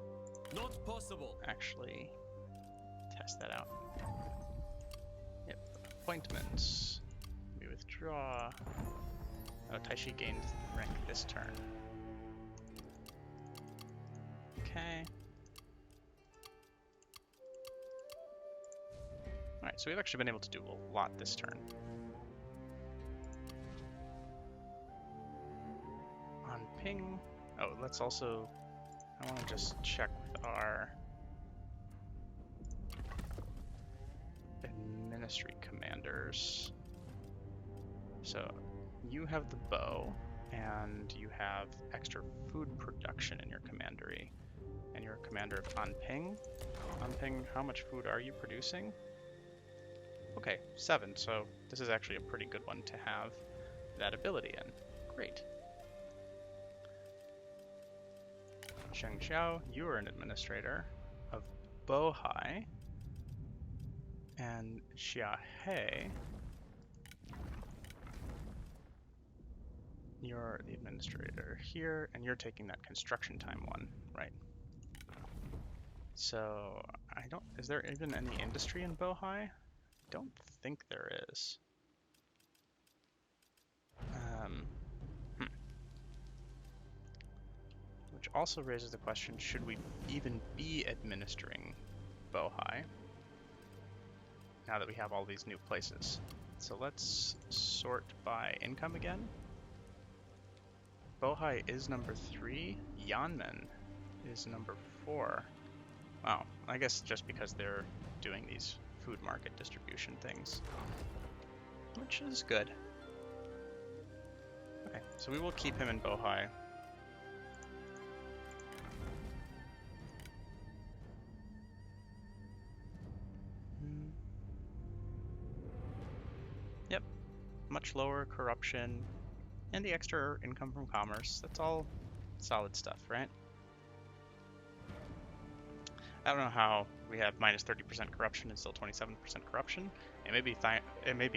Not possible. actually test that out. Yep. Appointments. We withdraw. Oh, Taishi gained rank this turn. Okay. Alright, so we've actually been able to do a lot this turn. On ping. Oh, let's also... I want to just check with our ministry commanders. So, you have the bow, and you have extra food production in your commandery. And you're a commander of Anping. Anping, how much food are you producing? Okay, 7, so this is actually a pretty good one to have that ability in. Great. Zheng Jiang, you are an administrator of Bohai. And Xia He, you're the administrator here, and you're taking that construction time one, right? So, is there even any industry in Bohai? Don't think there is. Which also raises the question, should we even be administering Bohai now that we have all these new places? So let's sort by income again. Bohai is number 3, Yanmen is number 4. Wow, I guess just because they're doing these food market distribution things, which is good. Okay, so we will keep him in Bohai. Yep, much lower corruption and the extra income from commerce. That's all solid stuff, right? I don't know how we have minus 30% corruption and still 27% corruption. It may be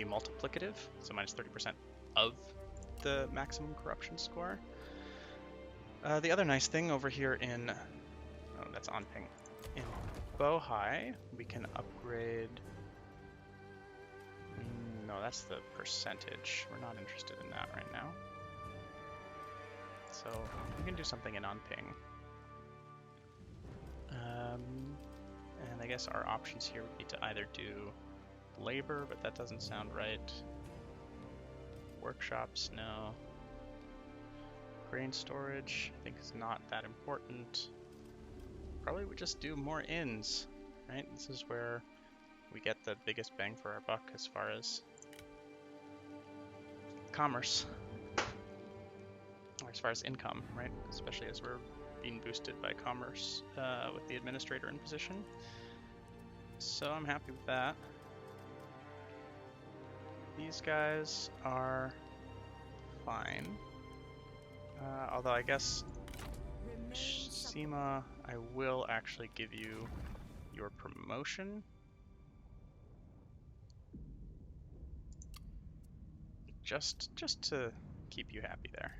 multiplicative, so minus 30% of the maximum corruption score. The other nice thing over here in, oh, that's on ping. In Bohai, we can upgrade. No, that's the percentage. We're not interested in that right now. So we can do something in on ping. And I guess our options here would be to either do labor, but that doesn't sound right. Workshops, no. Grain storage, I think is not that important. Probably would just do more inns, right? This is where we get the biggest bang for our buck as far as commerce, or as far as income, right? Especially as we're being boosted by commerce with the administrator in position. So I'm happy with that. These guys are fine. Although I guess Sima, I will actually give you your promotion. Just to keep you happy there.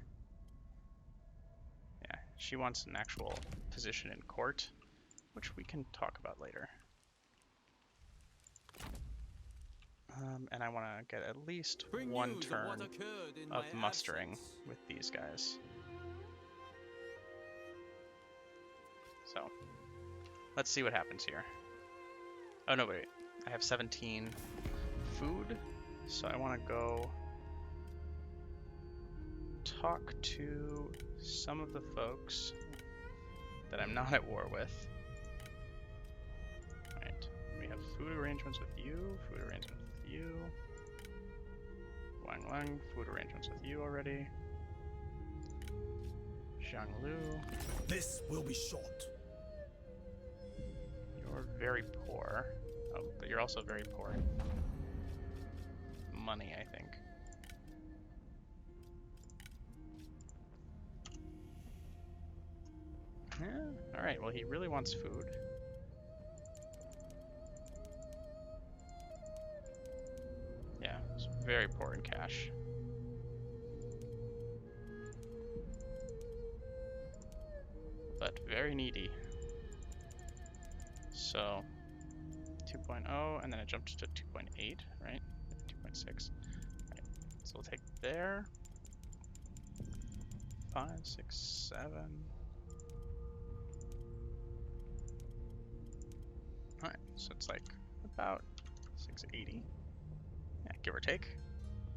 Yeah, she wants an actual position in court, which we can talk about later. And I want to get at least one turn of mustering with these guys. So, let's see what happens here. Oh no, wait. I have 17 food, so I want to go talk to some of the folks that I'm not at war with. Alright, we have food arrangements with you, food arrangements with you. Wang Wang, food arrangements with you already. Zhang Lu. This will be short. You're very poor. Oh, but you're also very poor. Money, I think. Yeah, alright, well he really wants food. Yeah, it's very poor in cash. But very needy. So 2.0 and then it jumped to 2.8, right? 2.6. Right. So we'll take there. 5, 6, 7. Alright, so it's like about 680. Yeah, give or take.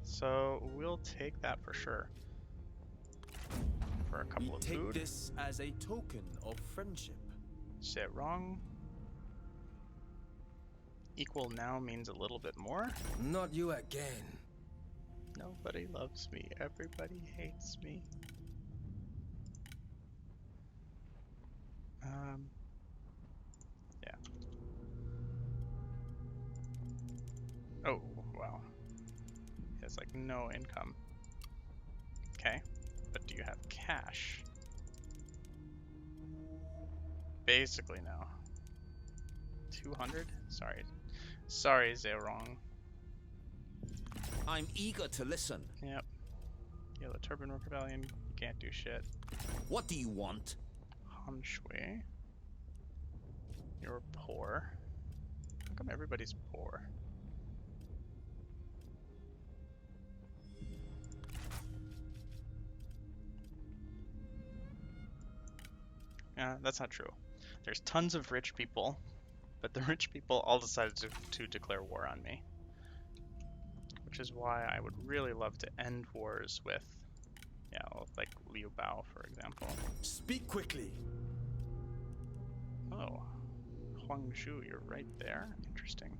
So we'll take that for sure. For a couple of food. Take this as a token of friendship. Say it wrong. Equal now means a little bit more. Not you again. Nobody loves me. Everybody hates me. Yeah. Oh, wow. He has like no income. Okay. But do you have cash? Basically no. 200? Sorry. Sorry, Zerong. I'm eager to listen. Yep. Yellow Turban Rebellion. You can't do shit. What do you want? Han Shui. You're poor. How come everybody's poor? That's not true. There's tons of rich people, but the rich people all decided to declare war on me. Which is why I would really love to end wars with, yeah, like Liu Bao, for example. Speak quickly. Oh, Huang Zhu, you're right there. Interesting.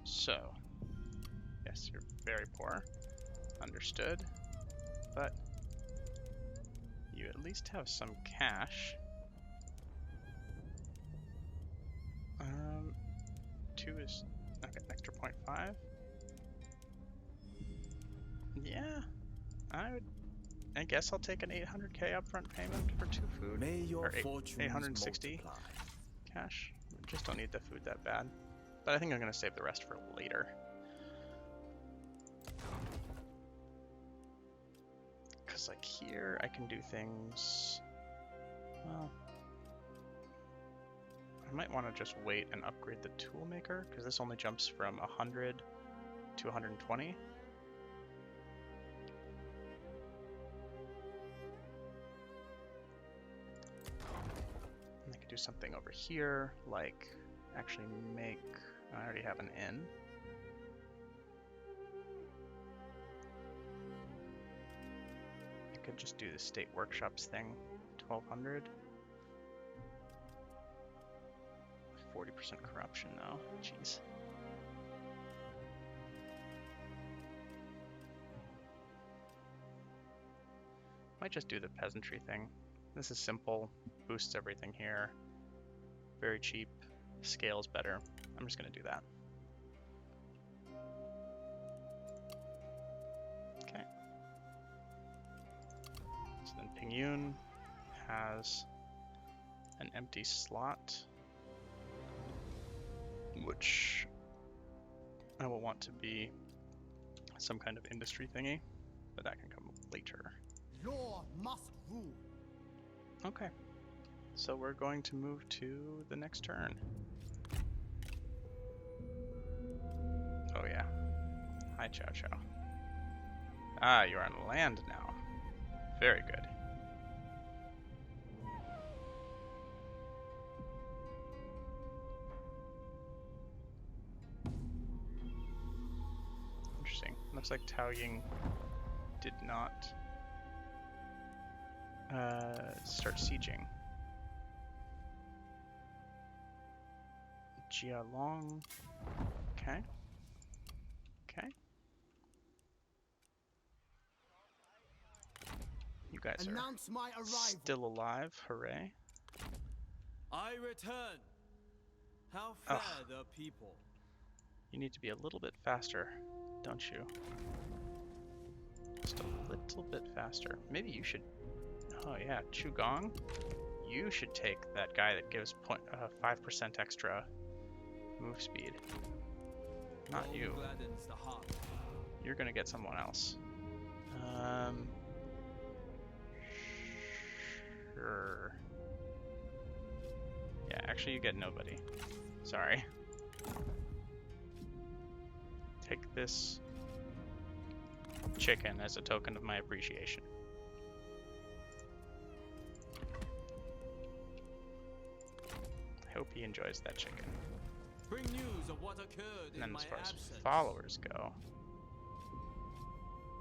So, yes, you're very poor. Understood. But you at least have some cash. 2 is okay, extra 0.5. Yeah, I guess I'll take an 800k upfront payment for 2 food. May your or fortunes 860 multiply. cash. Just don't need the food that bad. But I think I'm gonna save the rest for later. Cause like here I can do things. Well, I might want to just wait and upgrade the toolmaker, because this only jumps from 100 to 120. And I could do something over here, like actually make... I already have an inn. I could just do the state workshops thing, 1200. 40% corruption though, jeez. Might just do the peasantry thing. This is simple, boosts everything here. Very cheap, scales better. I'm just gonna do that. Okay. So then Pingyun has an empty slot, which I will want to be some kind of industry thingy, but that can come later. Law must rule. Okay, so we're going to move to the next turn. Oh yeah. Hi, Ciao Ciao. Ah, you're on land now. Very good. Interesting. Looks like Tao Ying did not start sieging. Jia Long. Okay. Okay. You guys Announce my are arrival. still alive. Hooray. I return. How fair Ugh. the people. You need to be a little bit faster, don't you? Just a little bit faster. Maybe you should... Oh yeah, Chu Gong. You should take that guy that gives 5% extra move speed. Not Gold you. gladdens the heart. You're gonna get someone else. Sure. Yeah, actually you get nobody. Sorry. Take this chicken as a token of my appreciation. I hope he enjoys that chicken. Bring news of what occurred And in then my as far as absence. followers go...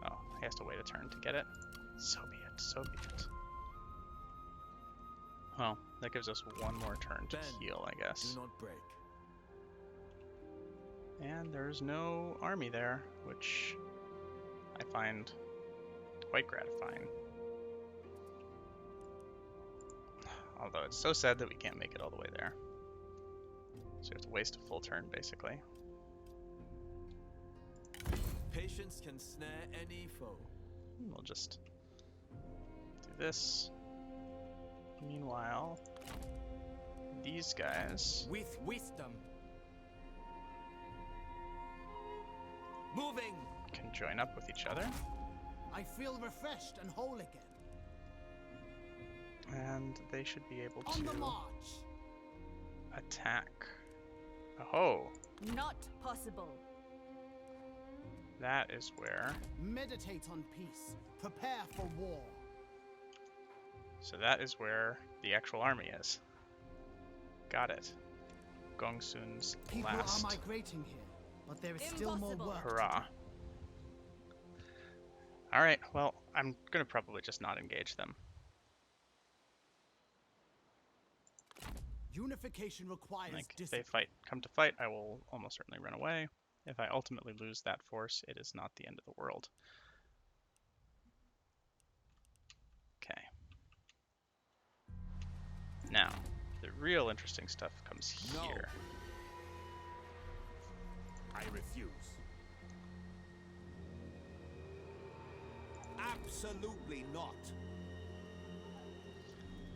Oh, he has to wait a turn to get it? So be it, so be it. Well, that gives us one more turn to Bend, heal, I guess. Do not break. And there's no army there, which I find quite gratifying. Although it's so sad that we can't make it all the way there. So you have to waste a full turn, basically. Patience can snare any foe. We'll just do this. Meanwhile, these guys With wisdom. Moving. can join up with each other. I feel refreshed and whole again. And they should be able On the to march. attack. Oh, Not possible. that is where. Meditate on peace. Prepare for war. So that is where the actual army is. Got it. Gongsun's People last are migrating here, but there is still more Impossible. work. hurrah. Alright, well, I'm gonna probably just not engage them. Unification requires Like, if they discipline. come to fight, I will almost certainly run away. If I ultimately lose that force, it is not the end of the world. Okay. Now, the real interesting stuff comes No. here. I refuse. Absolutely not.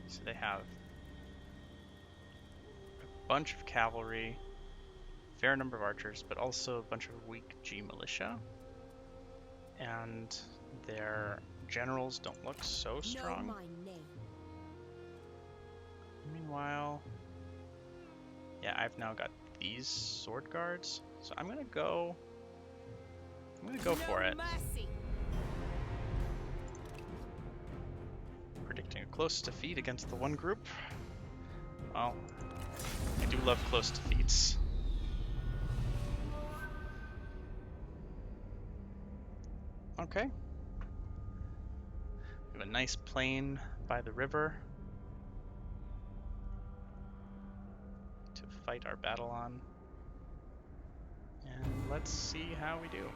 So they have a bunch of cavalry, fair number of archers, but also a bunch of weak G militia. And their generals don't look so strong. Know my name. Meanwhile, Yeah, I've now got these sword guards, so I'm gonna go for it. Mercy. Predicting a close defeat against the one group. Well, I do love close defeats. Okay. We have a nice plain by the river to fight our battle on. And let's see how we do.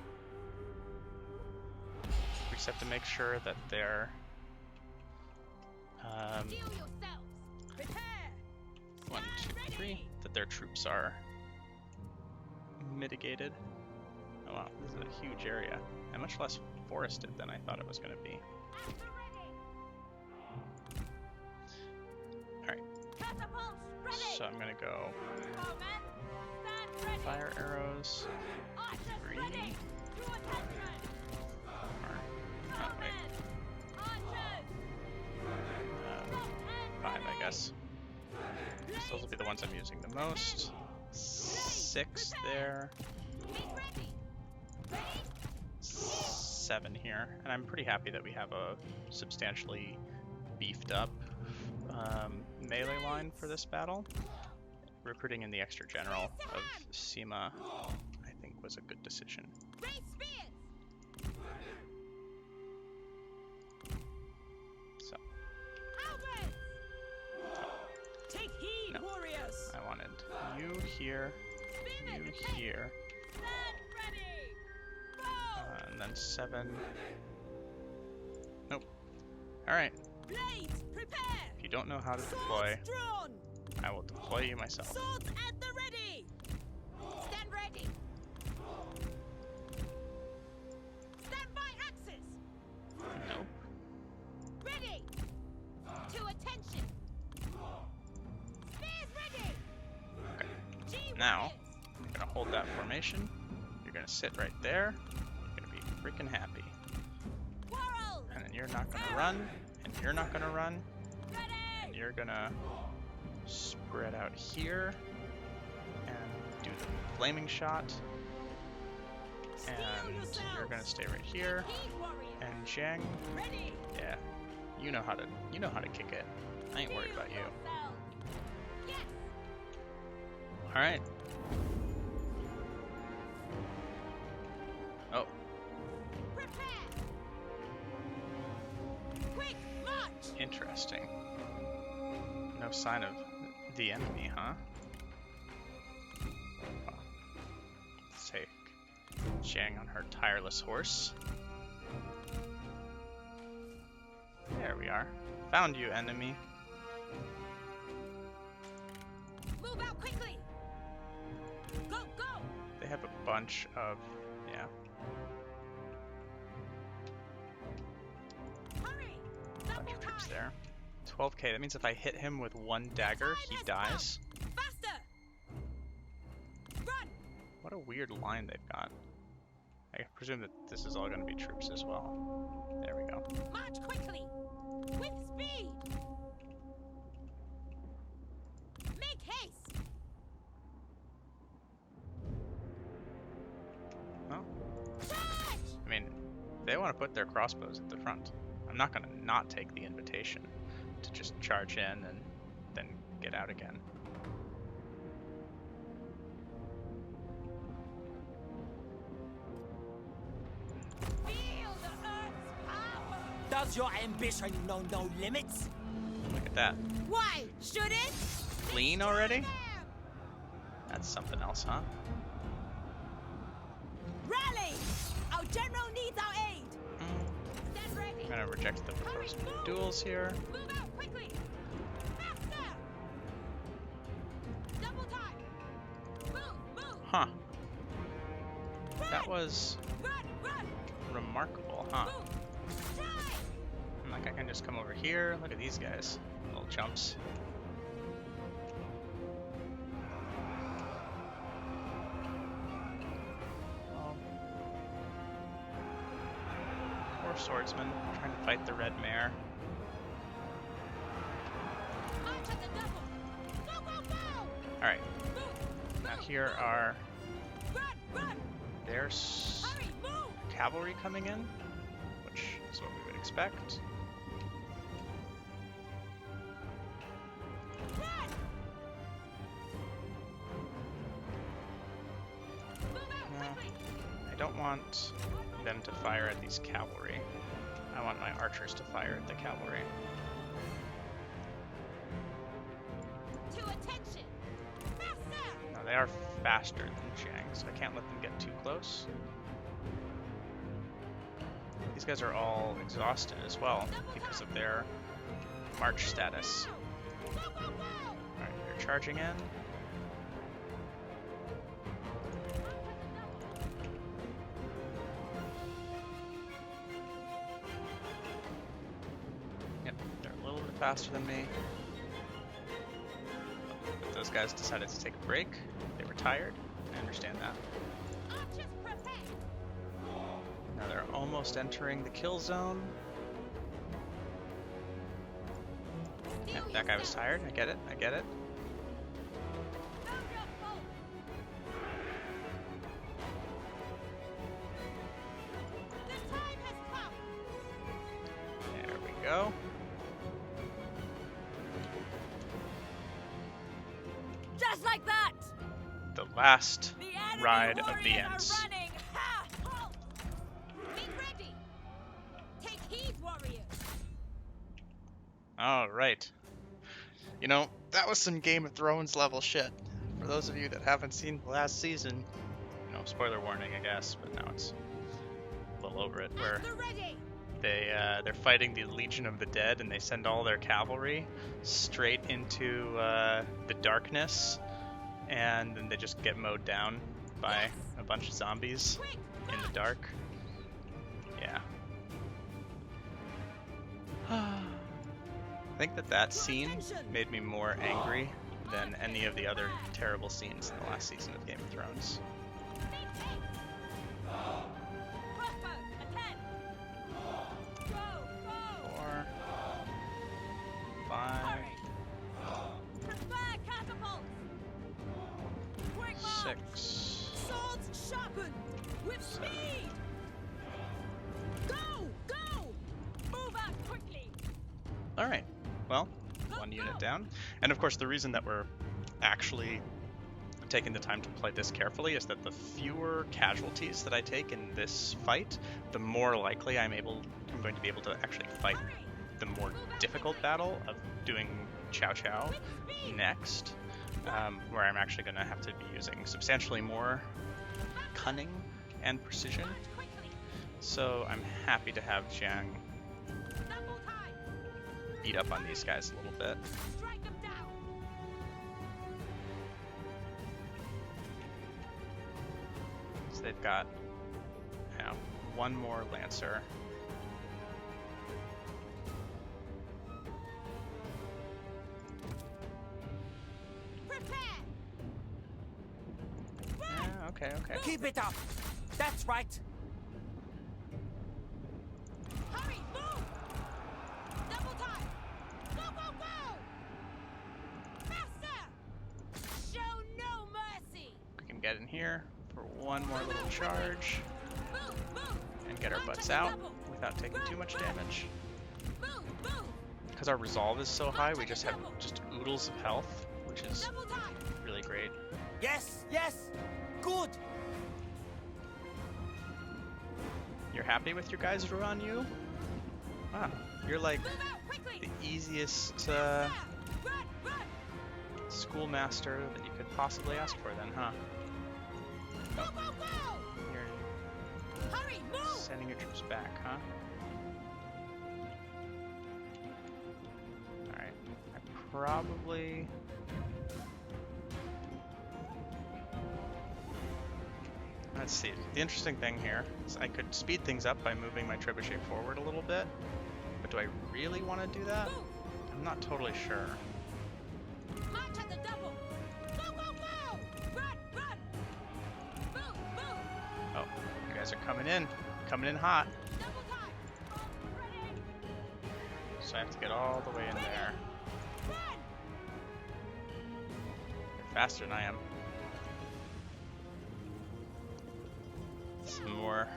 We just have to make sure that they're Heal yourselves. Prepare. 1, 2, 3, that their troops are mitigated. Oh wow, this is a huge area, and much less forested than I thought it was going to be. Alright, so I'm going to go fire arrows, 3, or, oh wait, 5 I guess. Those will be the ones I'm using the most. 6 there. 7 here, and I'm pretty happy that we have a substantially beefed up melee line for this battle. Recruiting in the extra general of Sima, I think, was a good decision. So, Take heed, no, warriors. I wanted you here, you here. And then 7. Nope. Alright. Blades, prepare. If you don't know how to deploy, Swords drawn. I will deploy you myself. Swords at the ready. Stand ready. Stand by axes. Nope. Ready. To attention. Spears ready. Okay. G Now, warriors. you're gonna hold that formation. You're gonna sit right there. You're gonna be freaking happy. Quarrel. And then you're not gonna run, and you're not gonna run, and Ready. you're gonna spread out here and do the flaming shot. And you're gonna stay right here. Heed, warrior. And Zheng, Ready. yeah, you know how to kick it. I ain't worried about you. Yes. All right. Oh, Prepare. Quick march. interesting. No sign of the enemy, huh? Well, let's take Zheng on her tireless horse. There we are. Found you, enemy. Move out quickly. Go, go. They have a bunch of, yeah. Hurry. Bunch Double of troops time. there. 12k, that means if I hit him with one dagger, he dies. Faster. Run. What a weird line they've got. I presume that this is all going to be troops as well. There we go. March quickly. With speed. Make haste. Well, Charge. I mean, they want to put their crossbows at the front. I'm not going to not take the invitation to just charge in and then get out again. Feel the earth's power. Does your ambition know no limits? Look at that. Why should it? Clean already? That's something else, huh? Rally. Our general needs our aid. Stand ready. I'm going to reject the proposed duels here. Move out quickly. Faster. Double time. Move. Huh. That was Run, run. remarkable, huh? Move. Try. I'm like, I can just come over here. Look at these guys. Little jumps. Poor swordsman trying to fight the red mare. March at the double. Go, go, go. Alright. Now here are there's cavalry coming in, which is what we would expect. I don't want them to fire at these cavalry. I want my archers to fire at the cavalry. To attention! Now they are faster than Jiang, so I can't let them get too close. These guys are all exhausted as well because of their march status. Alright, they're charging in. Yep, they're a little bit faster than me. But those guys decided to take a break. They were tired. I understand that. Now they're almost entering the kill zone. Yeah, that guy was tired. I get it. I get it. There we go. Just like that! The last ride of the Ents. All right. You know, that was some Game of Thrones level shit. For those of you that haven't seen the last season, you know, spoiler warning, I guess, but now it's a little over it, where they're fighting the Legion of the Dead, and they send all their cavalry straight into the darkness, and then they just get mowed down by a bunch of zombies in the dark. Yeah. I think that scene made me more angry than any of the other terrible scenes in the last season of Game of Thrones. 4, 5, 6. Swords sharpened with speed. Go, go! Move out quickly. All right. Well, one unit down. And of course, the reason that we're actually taking the time to play this carefully is that the fewer casualties that I take in this fight, the more likely I'm going to be able to actually fight the more difficult battle of doing Ciao Ciao next, where I'm actually going to have to be using substantially more cunning and precision. So I'm happy to have Jiang beat up on these guys a little bit. So they've got, you know, one more Lancer. Yeah, okay, okay. Keep it up. That's right. Hurry, move! Double time! Go, go, go! Faster! Show no mercy! We can get in here for one more little charge Move, move! and get our butts out without taking too much damage. Move, move! Because our resolve is so high, we just have just oodles of health, which is Double time! really great. Yes, yes. Good. You're happy with your guys who are on you? Wow, you're like Move out quickly! the easiest Run, run! schoolmaster that you could possibly ask for then, huh? Go, go, go! You're Hurry, move! sending your troops back, huh? Alright, I probably... Let's see, the interesting thing here is I could speed things up by moving my trebuchet forward a little bit, but do I really want to do that? I'm not totally sure. March at the double! Go, go, go! Run, run! Move, move! Oh, you guys are coming in hot, Double time! Ready! so I have to get all the way in there. Run! faster than I am. Some more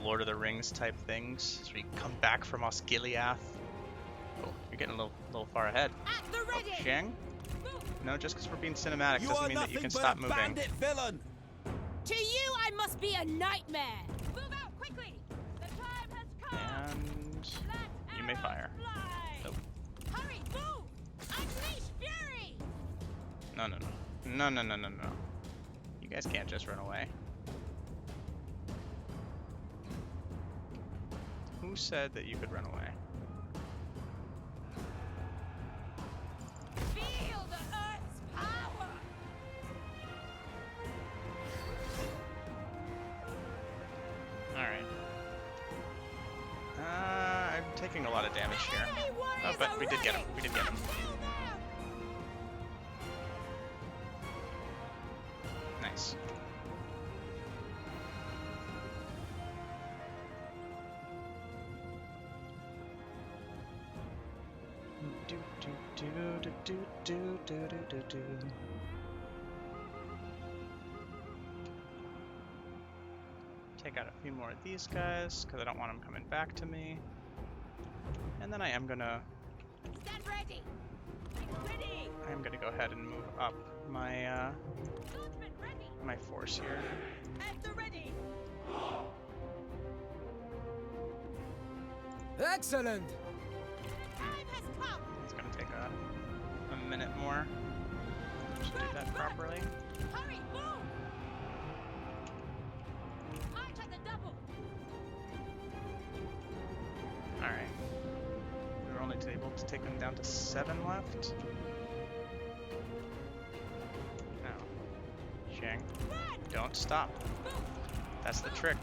Lord of the Rings type things. So we come back from Osgiliath. Oh, you're getting a little far ahead. At the ready. Oh, Zheng? No, just because we're being cinematic You doesn't are mean that you nothing can but stop a moving. bandit villain. To you, I must be a nightmare. Move out quickly. The time has come. And Let you may fire. fly. Nope. Hurry, move. Unleash fury. No, no, no. No, no, no, no, no. You guys can't just run away. Who said that you could run away? Feel the earth's power. Alright. I'm taking a lot of damage here. Oh, but we did get him. We did get him. Nice. Do, do, do, do, do, do, do, do, do. Take out a few more of these guys, because I don't want them coming back to me. And then I am gonna Stand ready. Ready. go ahead and move up my Swordsman ready. my force here. At the ready. Excellent. Time has come. It's gonna take a minute more to do that properly. Hurry, move. March at the double. Alright. We were only able to take them down to 7 left. Now, Zheng, Run. don't stop. Move. That's the trick.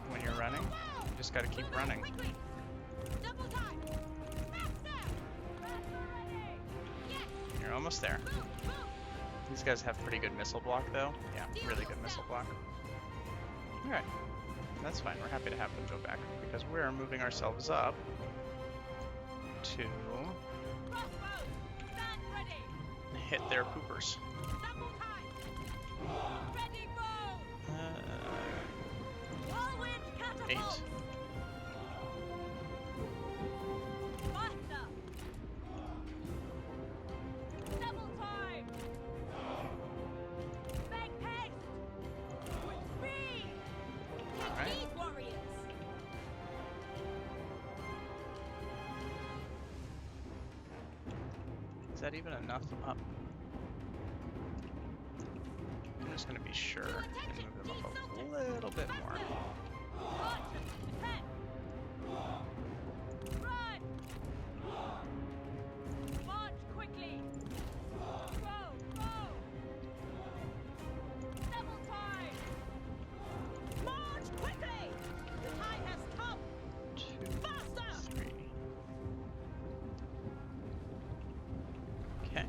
When you're running, you just gotta keep Move out running. quickly. Double time. Faster. Faster ready. Yes. You're almost there. Move, move. These guys have pretty good missile block though. Yeah, really good missile block. Alright. That's fine. We're happy to have them go back because we're moving ourselves up to Crossbow. Stand ready. hit their poopers. Double time. Ready, bow. Whirlwind catapult. 8. Faster. Double time. Make haste. With speed. Take Alright. these warriors. Is that even enough up? I'm just gonna be sure and move them up a little bit more. March and defend. Run. March quickly. Go, go. Double time. March quickly. The time has come. 2, Faster. 3. Okay.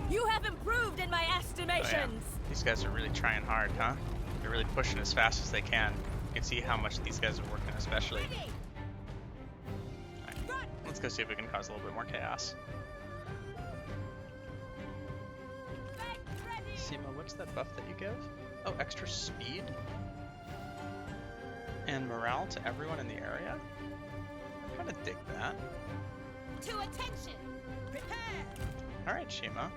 You have improved in my Oh, yeah. estimations. These guys are really trying hard, huh? They're really pushing as fast as they can. You can see how much these guys are working, especially. Ready. Alright, Run. let's go see if we can cause a little bit more chaos. Make ready. Seema, what's that buff that you give? Oh, extra speed? And morale to everyone in the area? I kinda dig that. To attention. Prepare. Alright, Shima.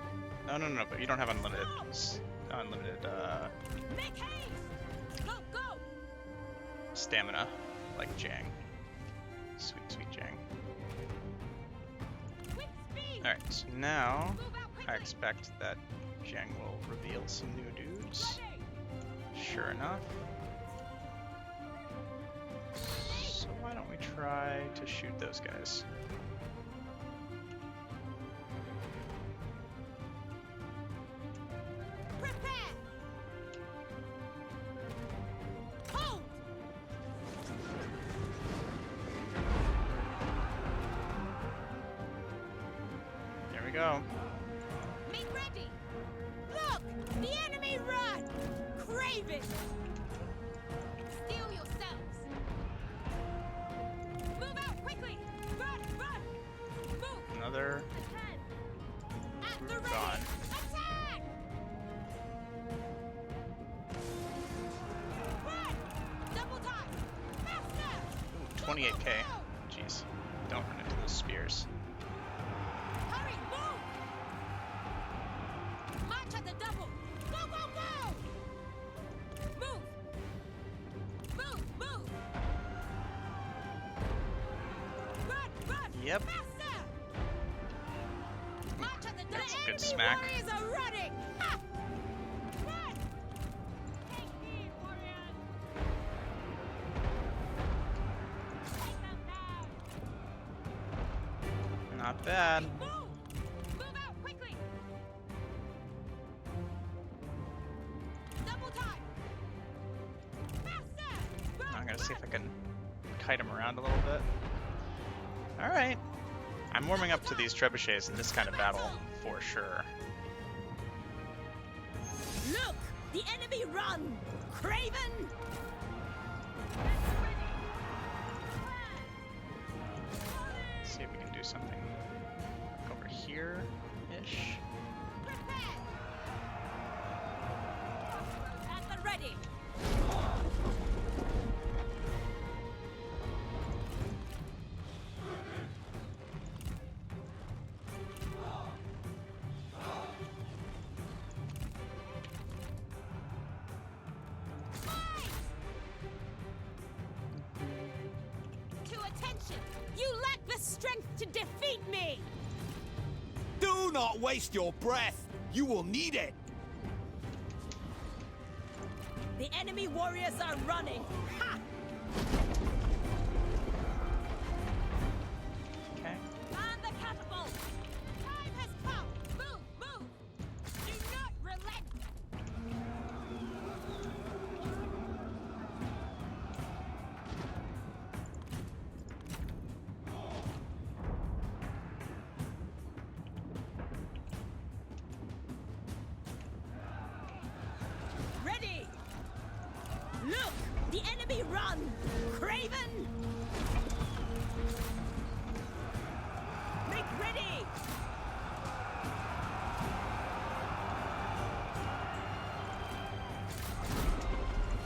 No, but you don't have unlimited, Make haste. Go, go. stamina, like Zheng. Sweet, sweet Zheng. With speed. Alright, so now, Move out quickly. I expect that Zheng will reveal some new dudes. Ready. Sure enough. So why don't we try to shoot those guys? Prepare. Hold. There we go. Make ready. Look, the enemy run. Craven. Steel yourselves. another At the group ready! gone. Attack! Run! Double time! Faster! Ooh, 28k. Jeez. Don't run into those spears. Hurry, move! March at the double! Go, go, go! Move! Move, move! Run, run! Yep. Faster! March at the double! That's a good Enemy smack. warriors are running! Ha! Run! Take these, warriors! Take them down! Not bad. Move! Move out quickly! Double time! Faster! Run, I'm gonna see if run! I can kite him around a little bit. Alright. I'm warming up to these trebuchets in this kind of battle for sure. Look! The enemy run! Craven! Let's see if we can do something over here-ish. Prepare! At the ready! To attention! You lack the strength to defeat me! Do not waste your breath. You will need it. The enemy warriors are running! Ha! Okay. On the catapult! Time has come! Move! Move! Do not relent! Ready! Look! The enemy run! Craven! Make ready!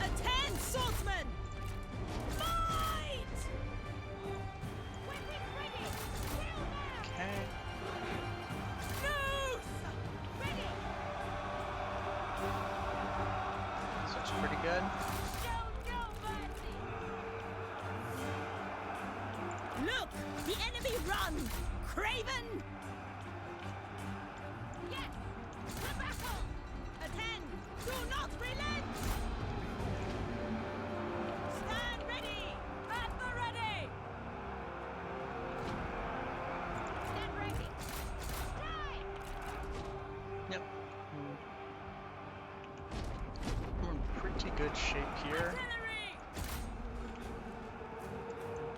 Attend, swordsman! Fight! Weapons ready! Kill them! Okay. Loose! Ready! So it's pretty good. Show no mercy! Look! The enemy run! Craven! Yes! To battle! Attend! Do not relent! Stand ready! At the ready! Stand ready! Strike! Yep. We're in pretty good shape here. Artillery!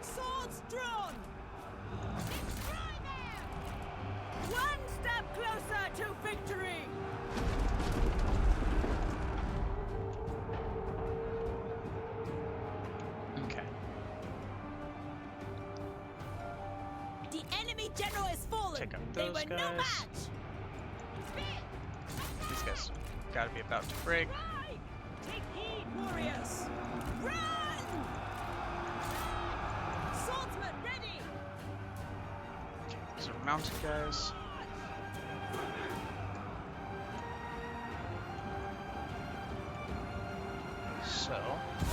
Swords drawn! Destroy them! One step closer to victory! Okay. The enemy general is fallen! Take out They those were no guys. match! Spear! These guys gotta be about to break. Right! Take heed, warriors! Run! Swordsman ready! Okay, these are mounted guys. So,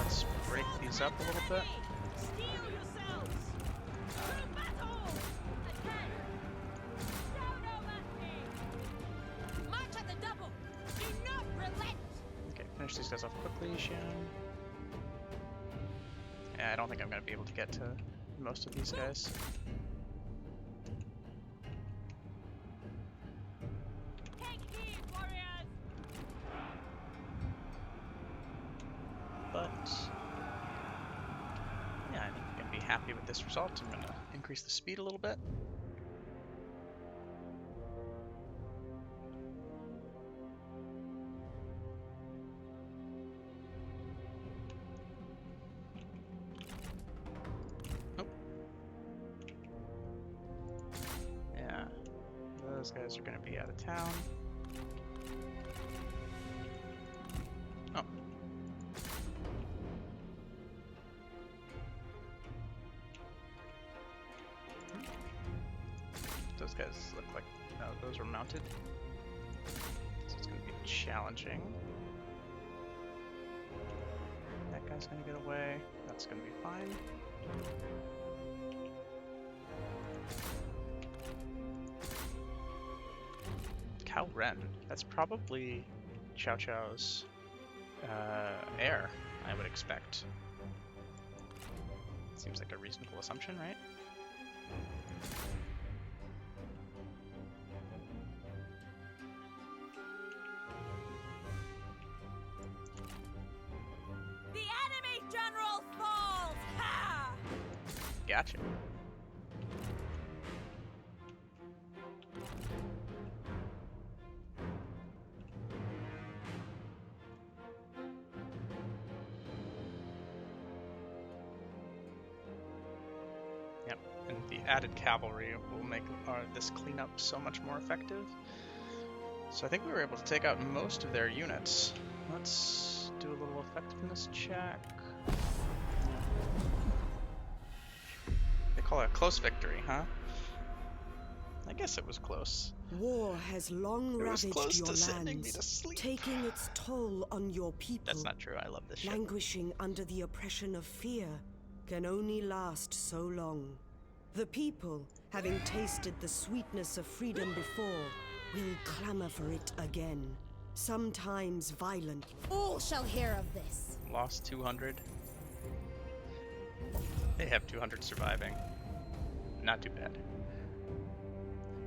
let's break these up a little bit. Steel yourselves! To battle! Attack! Show no mercy! March at the double! Do not relent! Okay, finish these guys off quickly, Xian. Yeah, I don't think I'm gonna be able to get to most of these guys. Take heed, warriors! But yeah, I think I'm gonna be happy with this result. I'm gonna increase the speed a little bit. Oh. Yeah. those guys are going to be out of town. Oh. Those guys look like those are mounted. So it's going to be challenging. That guy's going to get away. That's going to be fine. Cao Ren. That's probably Ciao Ciao's heir, I would expect. Seems like a reasonable assumption, right? The enemy general falls! Ha! Gotcha. Yep, and the added cavalry will make this cleanup so much more effective. So I think we were able to take out most of their units. Let's do a little effectiveness check. They call it a close victory, huh? I guess it was close. War has long It was ravaged close your to sending me lands, to sleep. taking its toll on your people. That's not true. I love this shit. Languishing under the oppression of fear can only last so long. The people, having tasted the sweetness of freedom before, will clamor for it again. Sometimes violent. All shall hear of this. Lost 200. They have 200 surviving. Not too bad.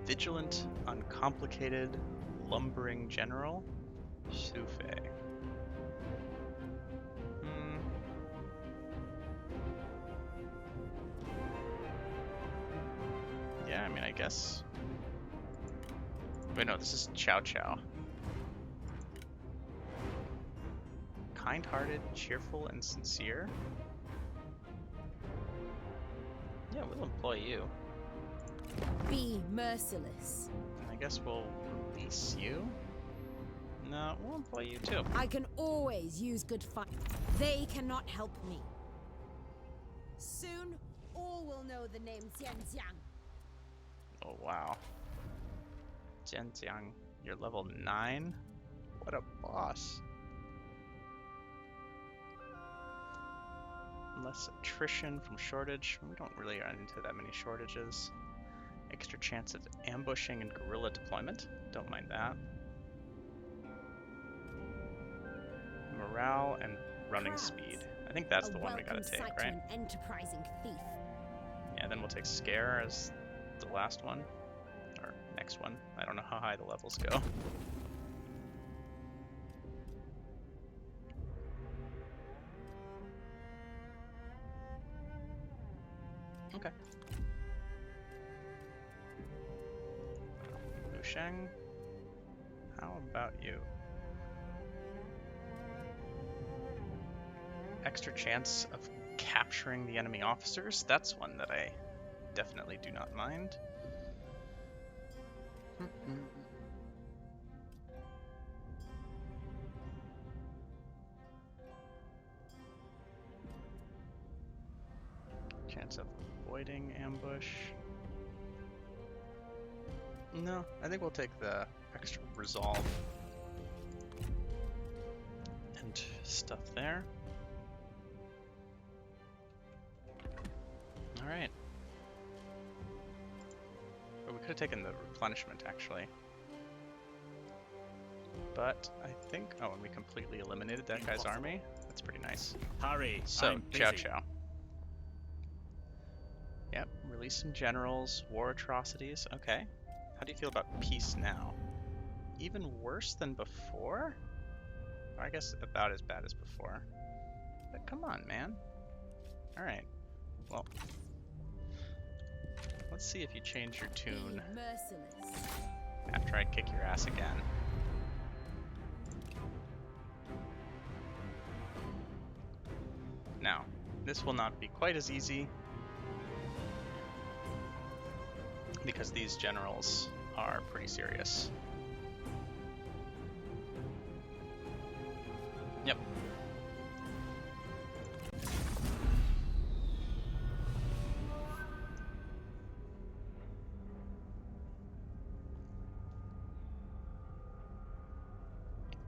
Vigilant, uncomplicated, lumbering general, Su Fei. Yeah, I mean, I guess. Wait, no, this is Ciao Ciao. Kind-hearted, cheerful, and sincere. Yeah, we'll employ you. Be merciless. And I guess we'll release you. No, we'll employ you too. I can always use good fight. They cannot help me. Soon, all will know the name Zheng Jiang. Oh, wow. Zheng Jiang, you're level 9? What a boss. Less attrition from shortage. We don't really run into that many shortages. Extra chance of ambushing and guerrilla deployment. Don't mind that. Morale and running Crowds. speed. I think that's the one we gotta take, right? An enterprising thief. Yeah, then we'll take Scare as the last one. Or next one. I don't know how high the levels go. Okay. Lu Sheng, how about you? Extra chance of capturing the enemy officers? That's one that I definitely do not mind. Chance of avoiding ambush. No, I think we'll take the extra resolve and stuff there. Alright. But we could have taken the replenishment actually. But I think, oh, and we completely eliminated that guy's army. That's pretty nice. Hurry, So, I'm Ciao busy. Ciao. Yep, release some generals, war atrocities. Okay. How do you feel about peace now? Even worse than before? Or I guess about as bad as before. But come on, man. Alright. Well, let's see if you change your tune Be merciless. after I kick your ass again. Now, this will not be quite as easy because these generals are pretty serious. Yep.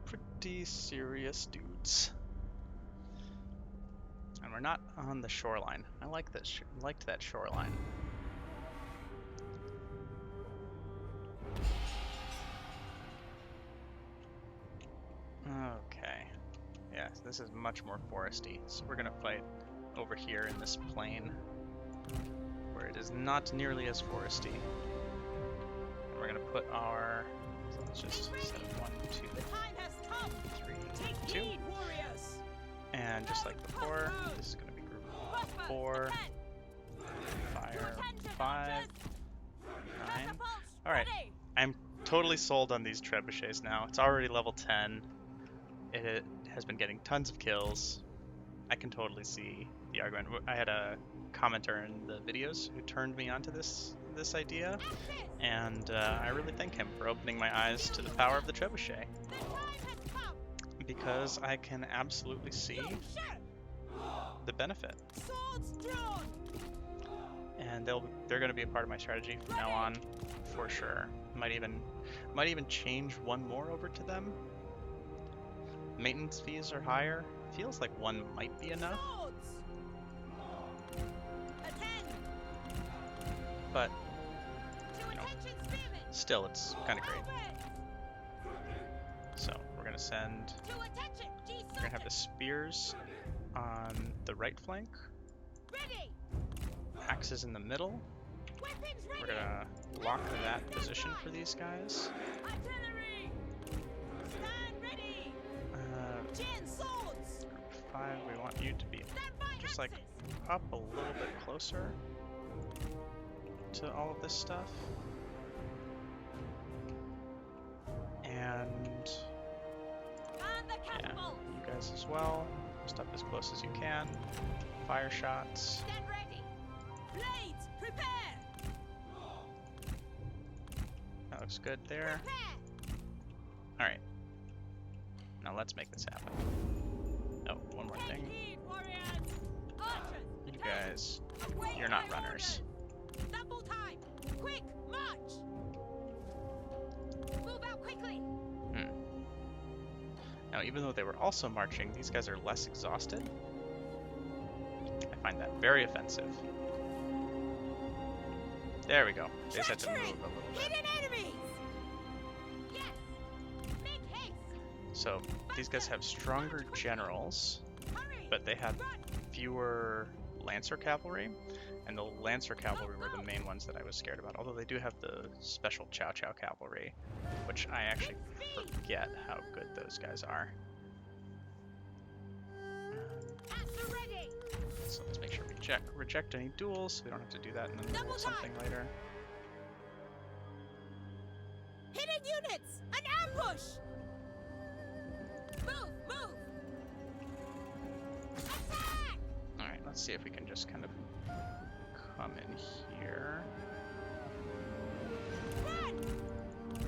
Pretty serious dudes. And we're not on the shoreline. I like that. Liked that shoreline. Okay. Yeah, this is much more foresty. So we're gonna fight over here in this plain, where it is not nearly as foresty. And we're gonna put our. So let's just set 1, 2, 3, 2. And just like before, this is gonna be group 4. Fire 5. 9. Alright. I'm totally sold on these trebuchets now. It's already level 10. It has been getting tons of kills. I can totally see the argument. I had a commenter in the videos who turned me onto this idea, and I really thank him for opening my eyes to the power of the trebuchet, because I can absolutely see the benefit. And they're going to be a part of my strategy from now on, for sure. Might even change one more over to them. Maintenance fees are higher. Feels like one might be enough. But, you know, still, it's kind of great. So, we're going to send... We're going to have the spears on the right flank. Axes in the middle. We're going to lock that position for these guys. 5, we want you to be just like up a little bit closer to all of this stuff. And yeah, you guys as well. Just up as close as you can. Fire shots. That looks good there. Alright. Now let's make this happen. Oh, one more thing. You guys, you're not runners. Double time. Quick march. Move out quickly. Now, even though they were also marching, these guys are less exhausted. I find that very offensive. There we go. They just had to move a little bit. Hidden enemies. Yes. Make haste. So these guys have stronger generals, Hurry. but they have fewer Lancer cavalry, and the Lancer cavalry were the main ones that I was scared about. Although they do have the special Ciao cavalry, which I actually forget how good those guys are. So let's make sure we reject any duels, so we don't have to do that and then roll something later. Hidden units! An ambush! Move! Move! Attack! Alright, let's see if we can just kind of come in here. Run!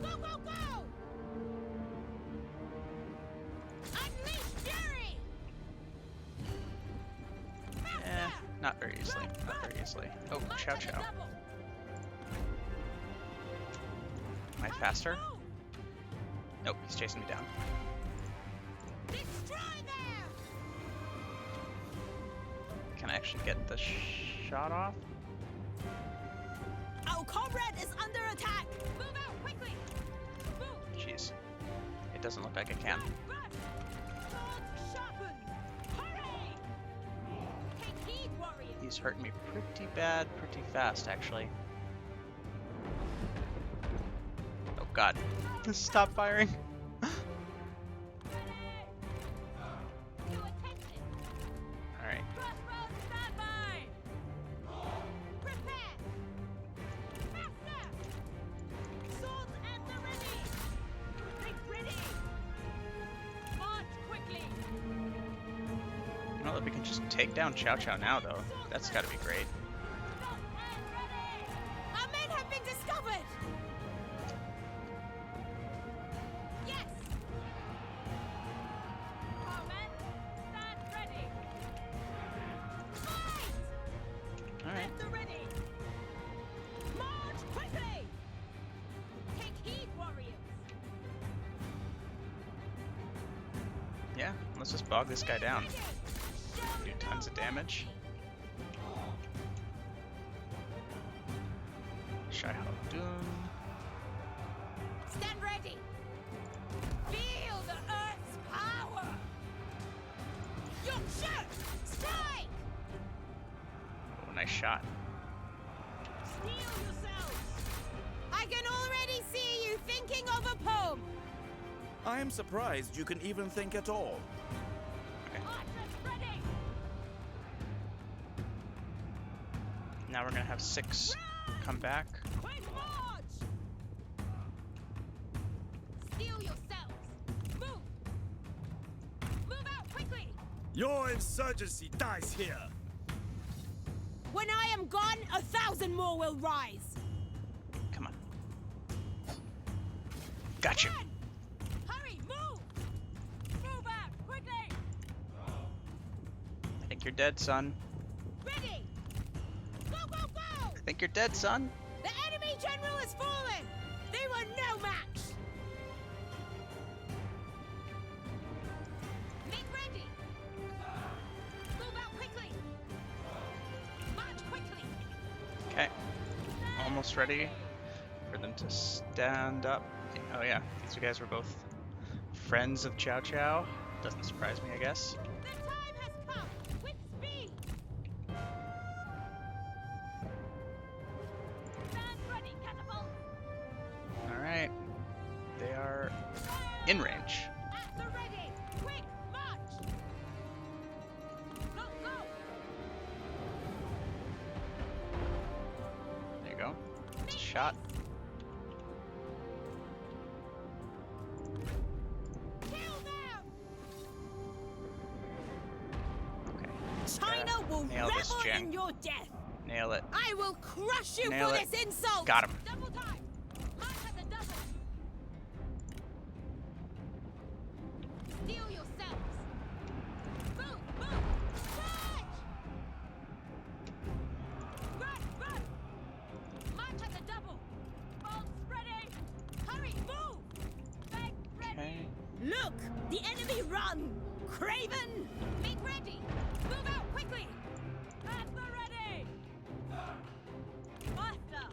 Go, go, go! Unleash fury! Not very easily. Not very easily. Oh, Ciao. Am I faster? Nope, he's chasing me down. Destroy them! Can I actually get the shot off? Our comrade is under attack! Move out quickly! Move! Jeez. It doesn't look like I can. Run! Swords sharpened! Hurry! Take heed, warriors! He's hurting me pretty bad, pretty fast, actually. Oh god. Stop firing! Alright. Crossbows stand by! Prepare! Faster! Swords at the ready! Make ready! March quickly! I don't know if we can just take down Ciao now, though. That's gotta be great. Stop and ready! Our men have been discovered! Let's just bog this guy down. Do tons of damage. Ciao Doom. Stand ready. Feel the earth's power. Your shirt. Strike. Oh, nice shot. Steel yourselves. I can already see you thinking of a poem. I am surprised you can even think at all. Archers ready. Now we're gonna have 6 come back. Quick march. Steel yourselves. Move. Move out quickly. Your insurgency dies here. When I am gone, 1,000 more will rise. Come on. Got you. Run! Hurry, move! Move out, quickly! I think you're dead, son. Ready! Go, go, go! I think you're dead, son. The enemy general has fallen! They were no match! Make ready! Move out quickly! March quickly! Okay. Almost ready for them to stand up. Oh yeah, these guys were both friends of Ciao Ciao. Doesn't surprise me, I guess. The time has come! With speed! Stand ready, catapult! Alright. They are in range. At the ready! Quick, march! Go, go! There you go. It's a shot. Kill them! Okay. China will nail this, revel Zheng. in your death! Nail it. I will crush you Nail for it. this insult! Got him. Double time! March at the double! Steel yourselves! Move, move! Charge! Run, run! March at the double! Bolts ready! Hurry, move! Beg ready! Okay. Look! The enemy run! Craven! Make ready! Move out quickly! At the ready! Faster!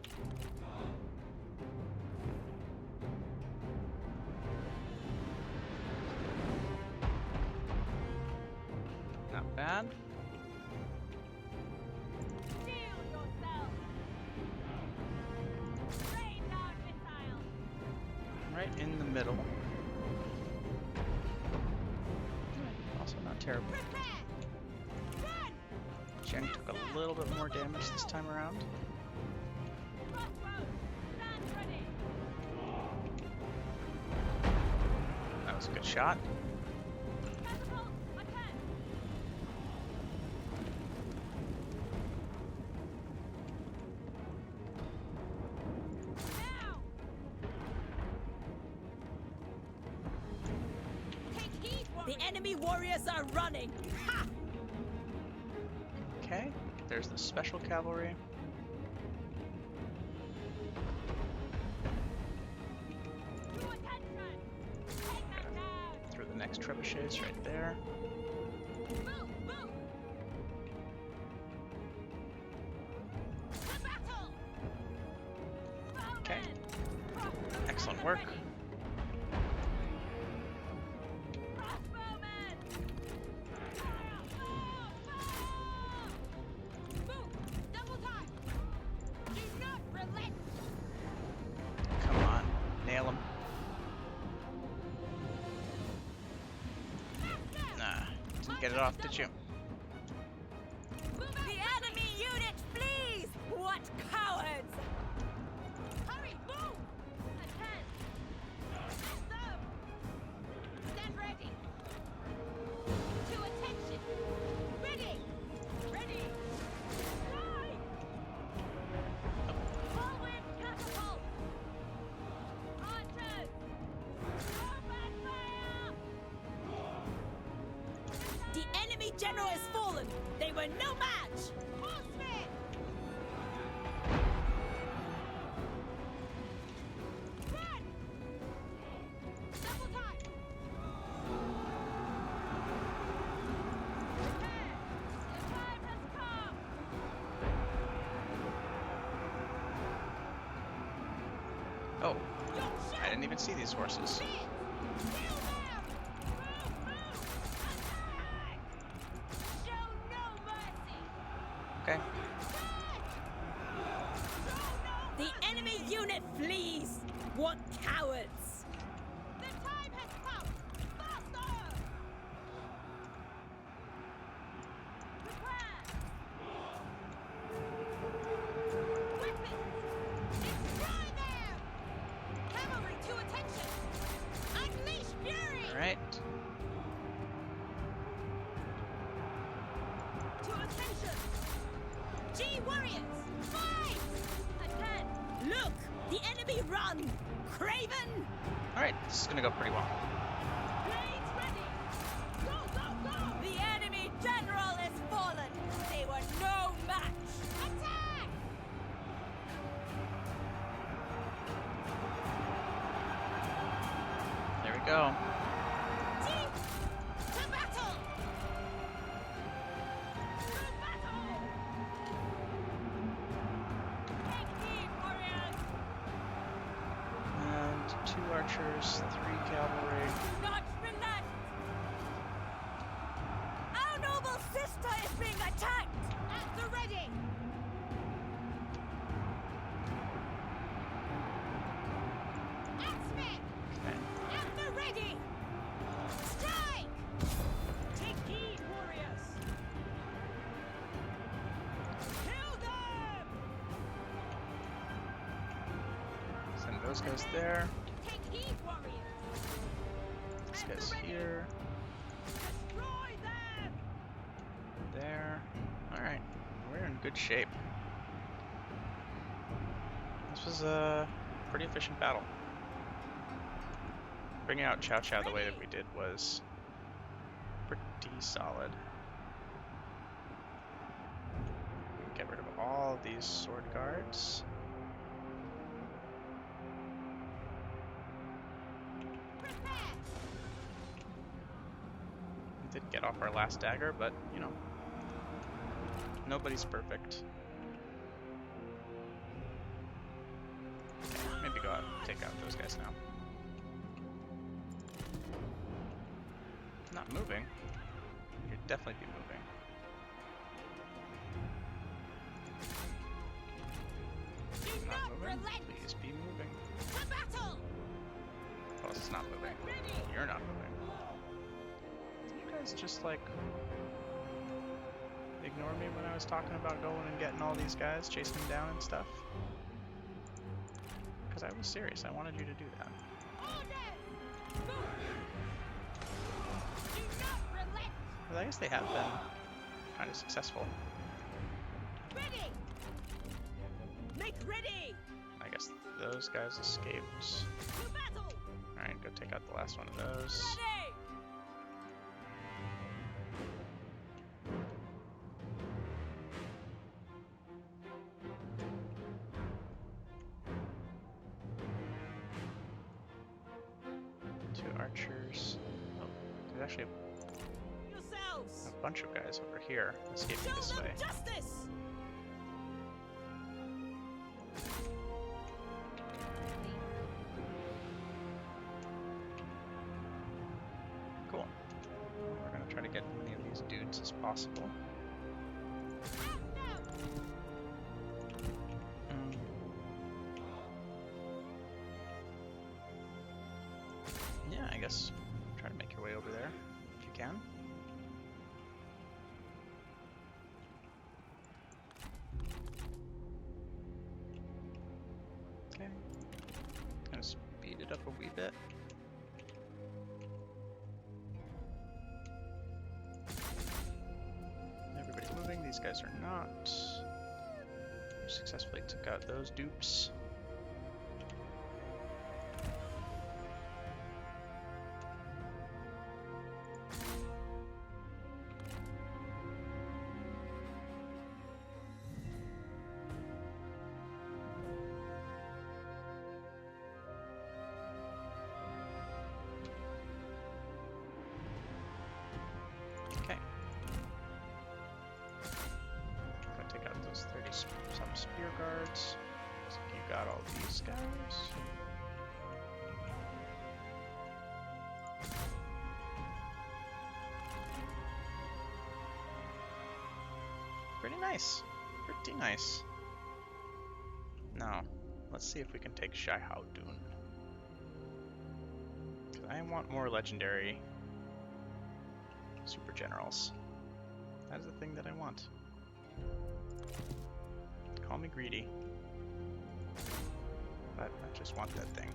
Not bad. Steel yourself! Rain down missiles! Right in the middle. Also not terrible. Prepare! Run! Zheng took a little bit more damage this time around. Crossroads! Stand ready! That was a good shot. Catapult! Attack! Now! Take heed, warriors! The enemy warriors are running! Ha! Okay. There's the special cavalry. To attention! Take them down! Through the next trebuchets right there. Move! Move! To battle! Okay. Crossbow Excellent at the work. ready. Crossbowmen! Fire! Fire! Move! Double time! Do not relent! Come on. Nail him. Faster! Nah. Didn't get it off, did you? Move out the enemy unit flees! What cowards! Hurry, move! Attend! Faster! Stand ready! To attention! Ready! Ready! Fly! Forward catapult! Archers! Open fire! The enemy general has fallen! They were no match! Horsemen! Run! Double time! Oh, I didn't even see these horses. Okay. The enemy unit flees! What cowards! The time has come! Faster! Prepare! Weapons! Destroy them! Cavalry to attention! Unleash fury! Alright. To attention! G-Warriors! Fight! Again! Look! The enemy run! Craven! Alright, this is gonna go pretty well. Blades ready! Go, go, go! The enemy general is fallen! They were no match! Attack! There we go. Team! To battle! To battle! Take heed, warriors! And 2 archers, 3 cavalry. Do not relent! Our noble sister is being attacked! At the ready! Axemen! Okay. At the ready! Strike! Take heed, warriors! Kill them! Send those guys there. Take heed, warriors! These At guys the ready! here. Destroy them! There. Alright. We're in good shape. This was a pretty efficient battle. Bringing out Ciao Ciao the way that we did was pretty solid. Get rid of all of these sword guards. Prepare! We did get off our last dagger, but you know, nobody's perfect. Okay, maybe go out and take out those guys now. Not moving. You'd definitely be moving. Do Not not moving. relent! Please be moving. To battle! Oh, it's not moving. You're not moving. Did you guys just like ignore me when I was talking about going and getting all these guys, chasing them down and stuff? Because I was serious. I wanted you to do that. Orders! Move! Do not relent! But I guess they have been kind of successful. Ready! Make ready! I guess those guys escaped. To battle! Alright, go take out the last one of those. Ready! Two archers. Oh, there's actually Yourselves! a bunch of guys over here escaping Show this them way. justice! Cool. We're gonna try to get as many of these dudes as possible. Act now! Mm. Yeah, I guess try to make your way over there if you can. Okay. Gonna speed it up a wee bit. Everybody's moving, these guys are not. We successfully took out those dupes. Okay. Gonna take out those 30 some spear guards. Looks like you got all these guys. nice. Pretty nice. Now, let's see if we can take Ciao Dun. Because I want more legendary super generals. That is the thing that I want. Call me greedy. But I just want that thing.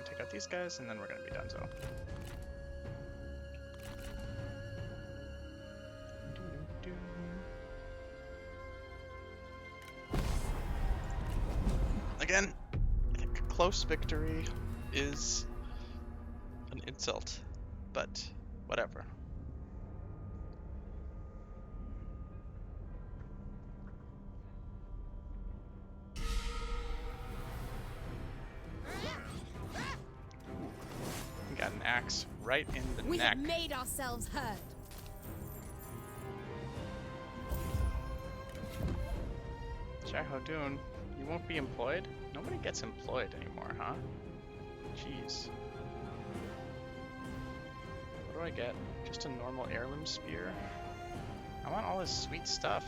Take out these guys, and then we're gonna be done. So, again, I think a close victory is an insult, but whatever. Got an axe right in the We neck. have made ourselves heard. Ciao Dun, you won't be employed? Nobody gets employed anymore, huh? Jeez. What do I get? Just a normal heirloom spear? I want all this sweet stuff.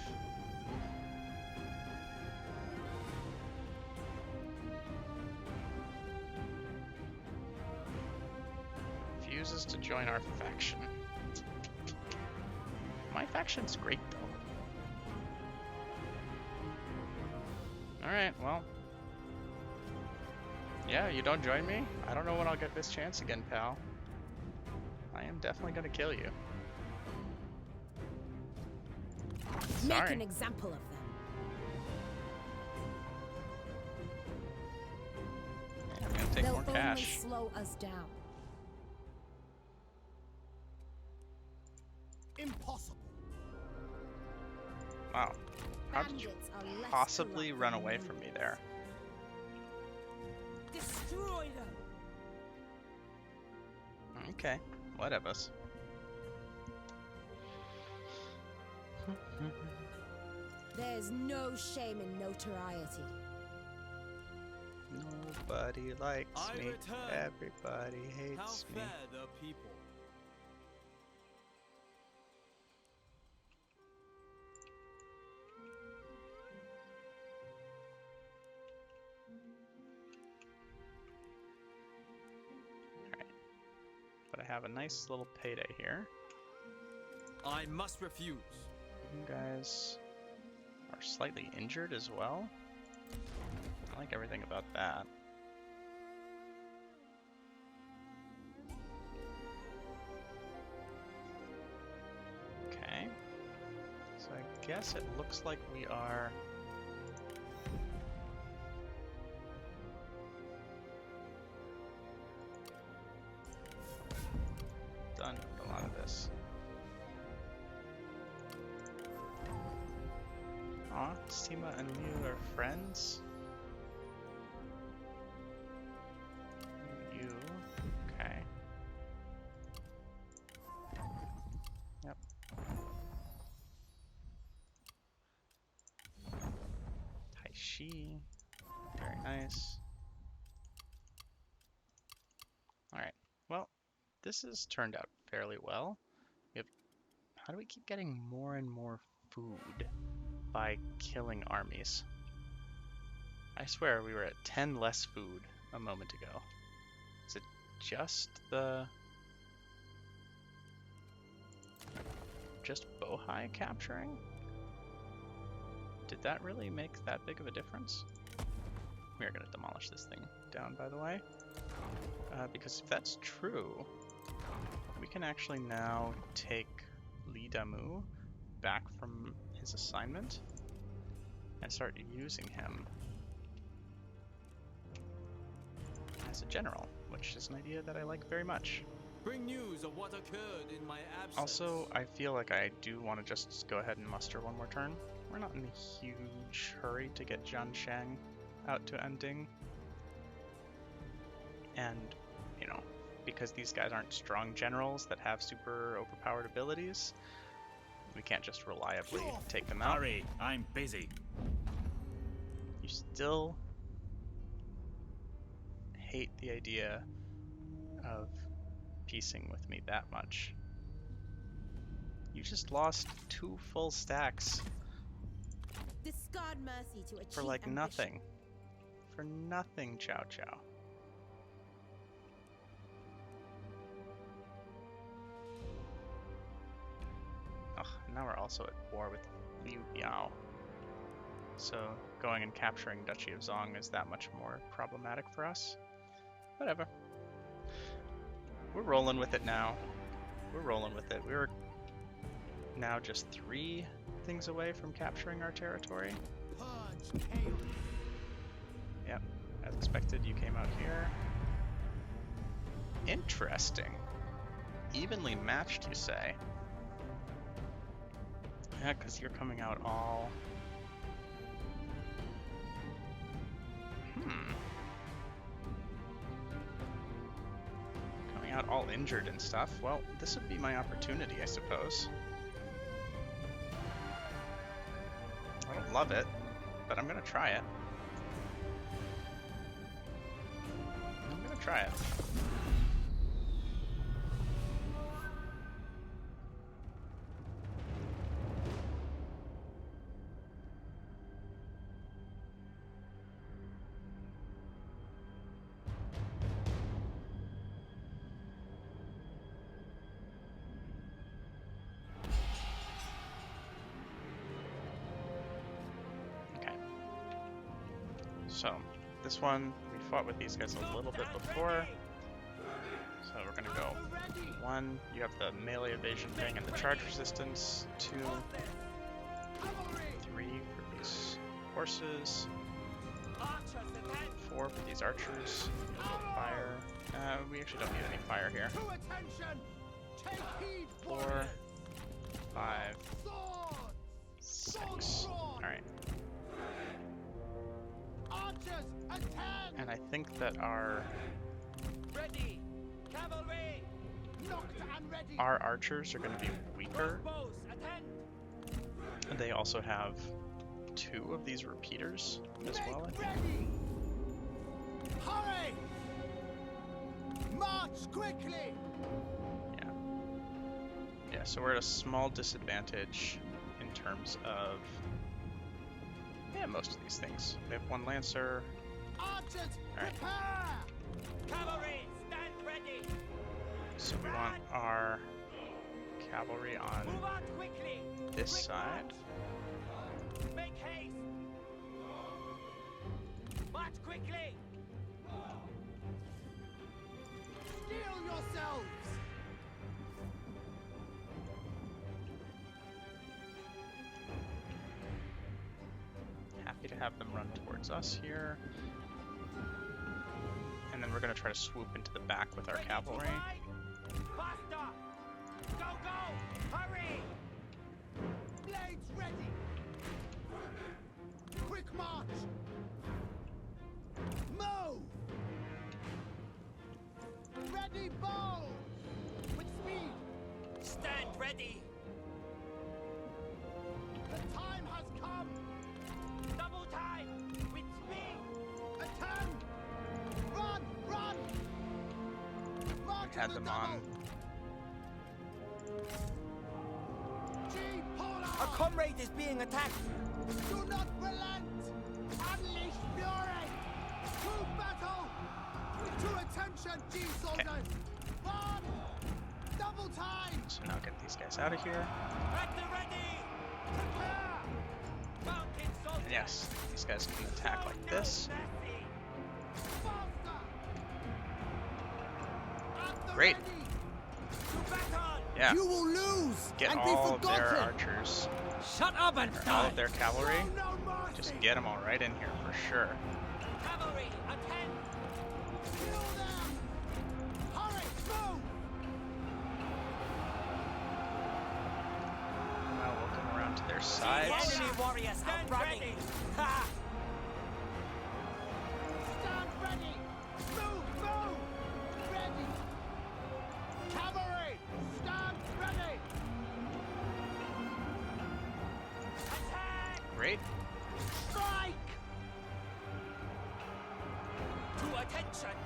Refuses to join our faction. My faction's great, though. Alright, well. Yeah, you don't join me? I don't know when I'll get this chance again, pal. I am definitely gonna kill you. Make Sorry. an example of them. I'm gonna take They'll more only cash. slow us down. Impossible. Wow. How did you Bandits are less possibly corrupt run than away we. from me there? Destroy them. Okay, whatevers. There's no shame in notoriety. Nobody likes I me. return. Everybody How hates me. fair the people. But I have a nice little payday here. I must refuse. You guys are slightly injured as well. I like everything about that. Okay. So I guess it looks like we are... done with a lot of this. Aw, Sima and Liu are friends. You, okay. Yep. Tai Shi, very nice. Alright, well, this has turned out fairly well. We have, how do we keep getting more and more food by killing armies? I swear we were at 10 less food a moment ago. Is it just Bohai capturing? Did that really make that big of a difference? We are going to demolish this thing down, by the way. Because if that's true, we can actually now take Li Damu back from his assignment and start using him as a general, which is an idea that I like very much. Bring news of what occurred in my absence. Also, I feel like I do want to just go ahead and muster one more turn. We're not in a huge hurry to get Zhang Jiang out to ending. And, you know, because these guys aren't strong generals that have super overpowered abilities, We can't just reliably take them out. Hurry, I'm busy. You still hate the idea of piecing with me that much. You just lost 2 full stacks Discard mercy to achieve for like ambition. nothing. For nothing, Ciao Ciao. Ugh, now we're also at war with Liu Biao. So going and capturing Duchy of Zhong is that much more problematic for us. Whatever. We're rolling with it now. We're rolling with it. We were now just 3 things away from capturing our territory. Yep, as expected, you came out here. Interesting. Evenly matched, you say? Yeah, because you're coming out all... Coming out all injured and stuff. Well, this would be my opportunity, I suppose. I don't love it, but I'm gonna try it. I'm gonna try it. So, this one, we fought with these guys a little bit before. So we're gonna go 1, you have the melee evasion thing and the charge resistance, 2, 3 for these horses, 4 for these archers, fire, we actually don't need any fire here, 4, 5, 6, alright. And I think that our archers are going to be weaker. And they also have 2 of these repeaters as well, I think. Hurry! March quickly! Yeah. Yeah, so we're at a small disadvantage in terms of most of these things. We have 1 lancer. Archers, Alright. prepare! Cavalry, stand ready. So we want our cavalry on Move out quickly. this Quick side. march. Make haste. March quickly. Steel yourselves! Happy to have them run towards us here. And then we're going to try to swoop into the back with our Ready to cavalry. fight? Faster. Go, go. Hurry. Blades ready! Quick march! Move! Ready bow! With speed! Stand ready. The time has come! Double time. With speed. Attack! Run! Run! Run We to had the them double. on. G, pull A out! comrade is being attacked. Do not relent! Unleash fury! To battle! To attention, G soldiers! Run! Double time! So now get these guys out of here. At the ready. Prepare! Mounted soldiers. And yes, these guys can attack like this. Mercy. Faster! At the Great. ready! To battle. Yeah, You will lose get and all be of their forgotten! archers, Shut up and or all of their cavalry. Show no mercy! Just get them all right in here for sure. Cavalry, attend. Kill them! Hurry, move! Now we'll come around to their sides. Enemy warriors are running. Ha! Stand ready! Move, move! Ready! Cavalry, stand ready! Strike! To attention!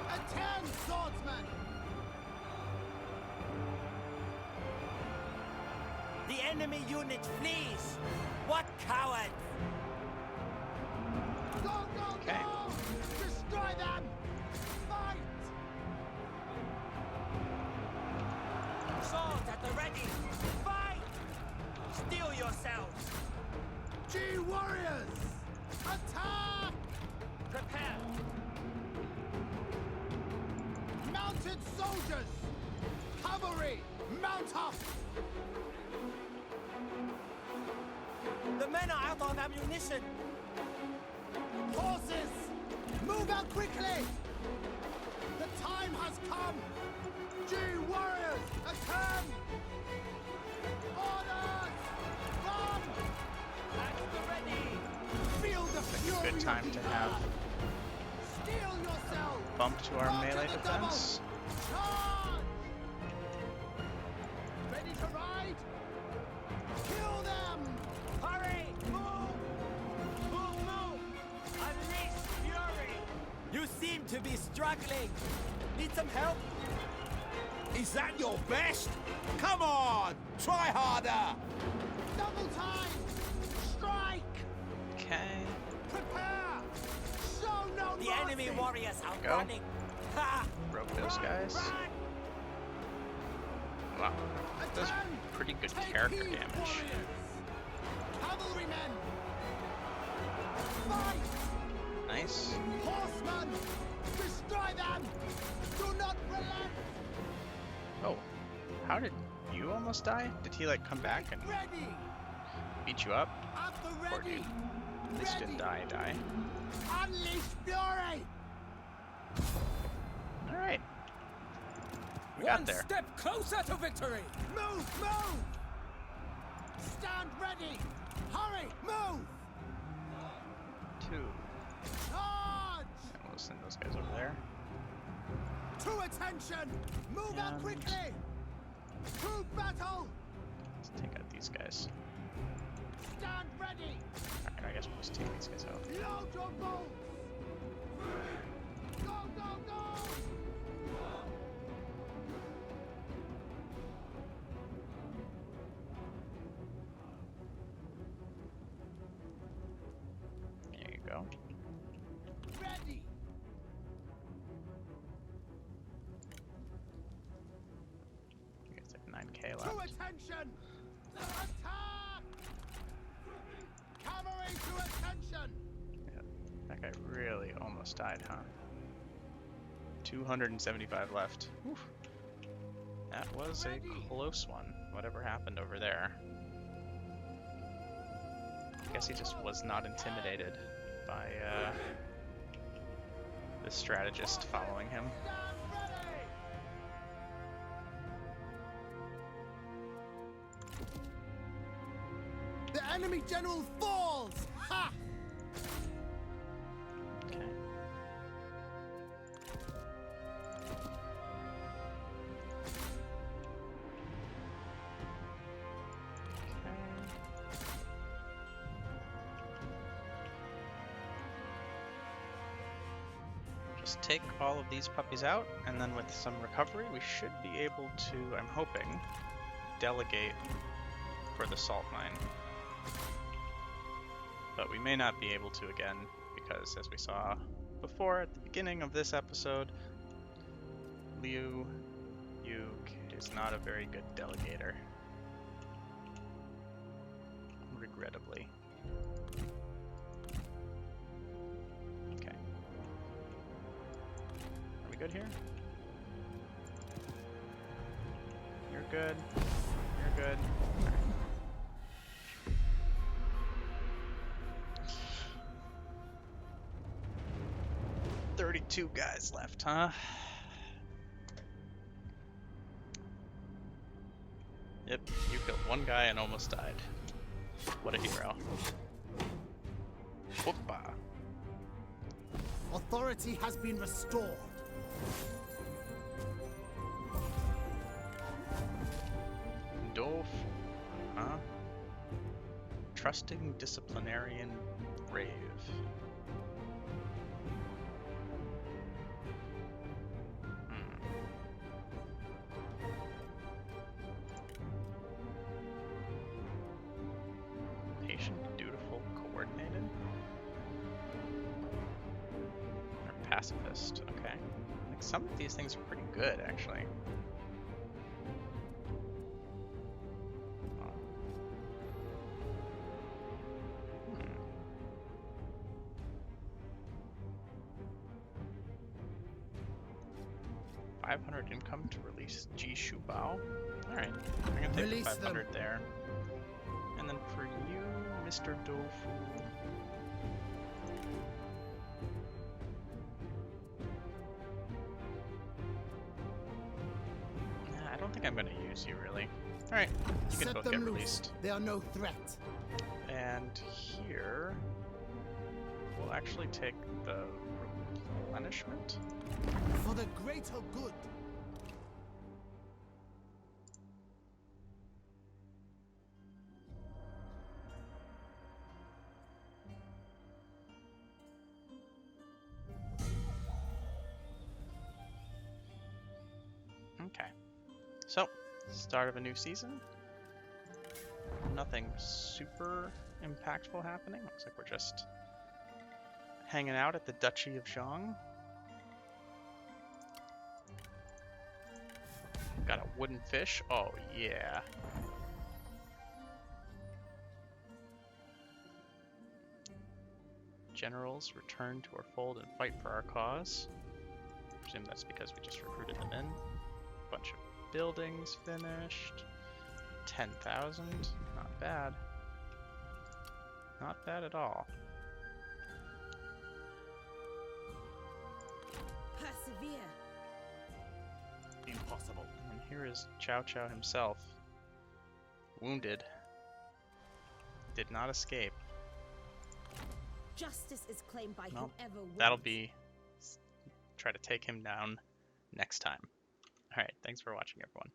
Attend, swordsman! The enemy unit flees! What cowards! Go, go, Okay. go! Destroy them! Fight! Swords at the ready! Fight! Steel yourselves! G warriors! Attack! Prepare! Mounted soldiers! Cavalry! Mount up! The men are out of ammunition! Horses! Move out quickly! The time has come! G warriors! Attend! Orders! Run! At the ready! Feel the fury Good time of to the have earth. Steel yourself! bump to our March melee at the double. defense. Charge! Ready to ride? Kill them! Hurry! Move! Move, move! Unleash fury! You seem to be struggling! Need some help? Is that your best? Come on! Try harder! Double time! Strike! Okay. Prepare! Show no The mercy! enemy warriors are Go. running! Ha! Broke those guys. Run! Wow. Does Attend! pretty good Take character heed, damage. warriors! Cavalrymen! Fight! Nice. Horsemen! Destroy them! Do not relent! Oh. How did you almost die? Did he like come back and Ready! beat you up? At the Poor ready! dude. At least didn't die. Unleash fury! Alright. We got there. step closer to victory! Move! Move! Stand ready! Hurry! Move! 2. Charge! And we'll send those guys over there. To attention! Move out And- quickly! To battle! Let's take out these guys. Stand ready! Alright, I guess we'll just take these guys out. Load your bolts! Go, go, go! There you go. Ready! You guys have 9k To left. attention! Attack! Cavalry to attention! That guy really almost died, huh? 275 left. Oof. That was a close one. Whatever happened over there. I guess he just was not intimidated by the strategist following him. Stand ready! The enemy general falls! Ha! Okay. Just take all of these puppies out, and then with some recovery, we should be able to, I'm hoping, delegate for the salt mine. But we may not be able to again, because as we saw before at the beginning of this episode, Liu Yug is not a very good delegator. Regrettably. Okay. Are we good here? You're good. You're good. Alright. Two guys left, huh? Yep, you killed one guy and almost died. What a hero. Whoopa. Authority has been restored. Dolph. Huh? Trusting disciplinarian brave. Patient, dutiful, coordinated? Or pacifist, okay. Like some of these things are pretty good, actually. Oh. 500 income to release Ji Shu Bao. Alright, I'm gonna take the 500 there. And then for you, Mr. Dofu. Nah, I don't think I'm gonna use you really. Alright, you can both get released. They are no threat. And here, we'll actually take the replenishment. For the greater good. Okay, so start of a new season. Nothing super impactful happening. Looks like we're just hanging out at the Duchy of Zhang. Got a wooden fish. Oh yeah. Generals return to our fold and fight for our cause. I presume that's because we just recruited them in. Bunch of buildings finished. 10,000. Not bad. Not bad at all. Persevere. Impossible. And here is Ciao himself. Wounded. Did not escape. Justice is claimed by Well, whoever wins. that'll be... Try to take him down next time. Alright, thanks for watching, everyone.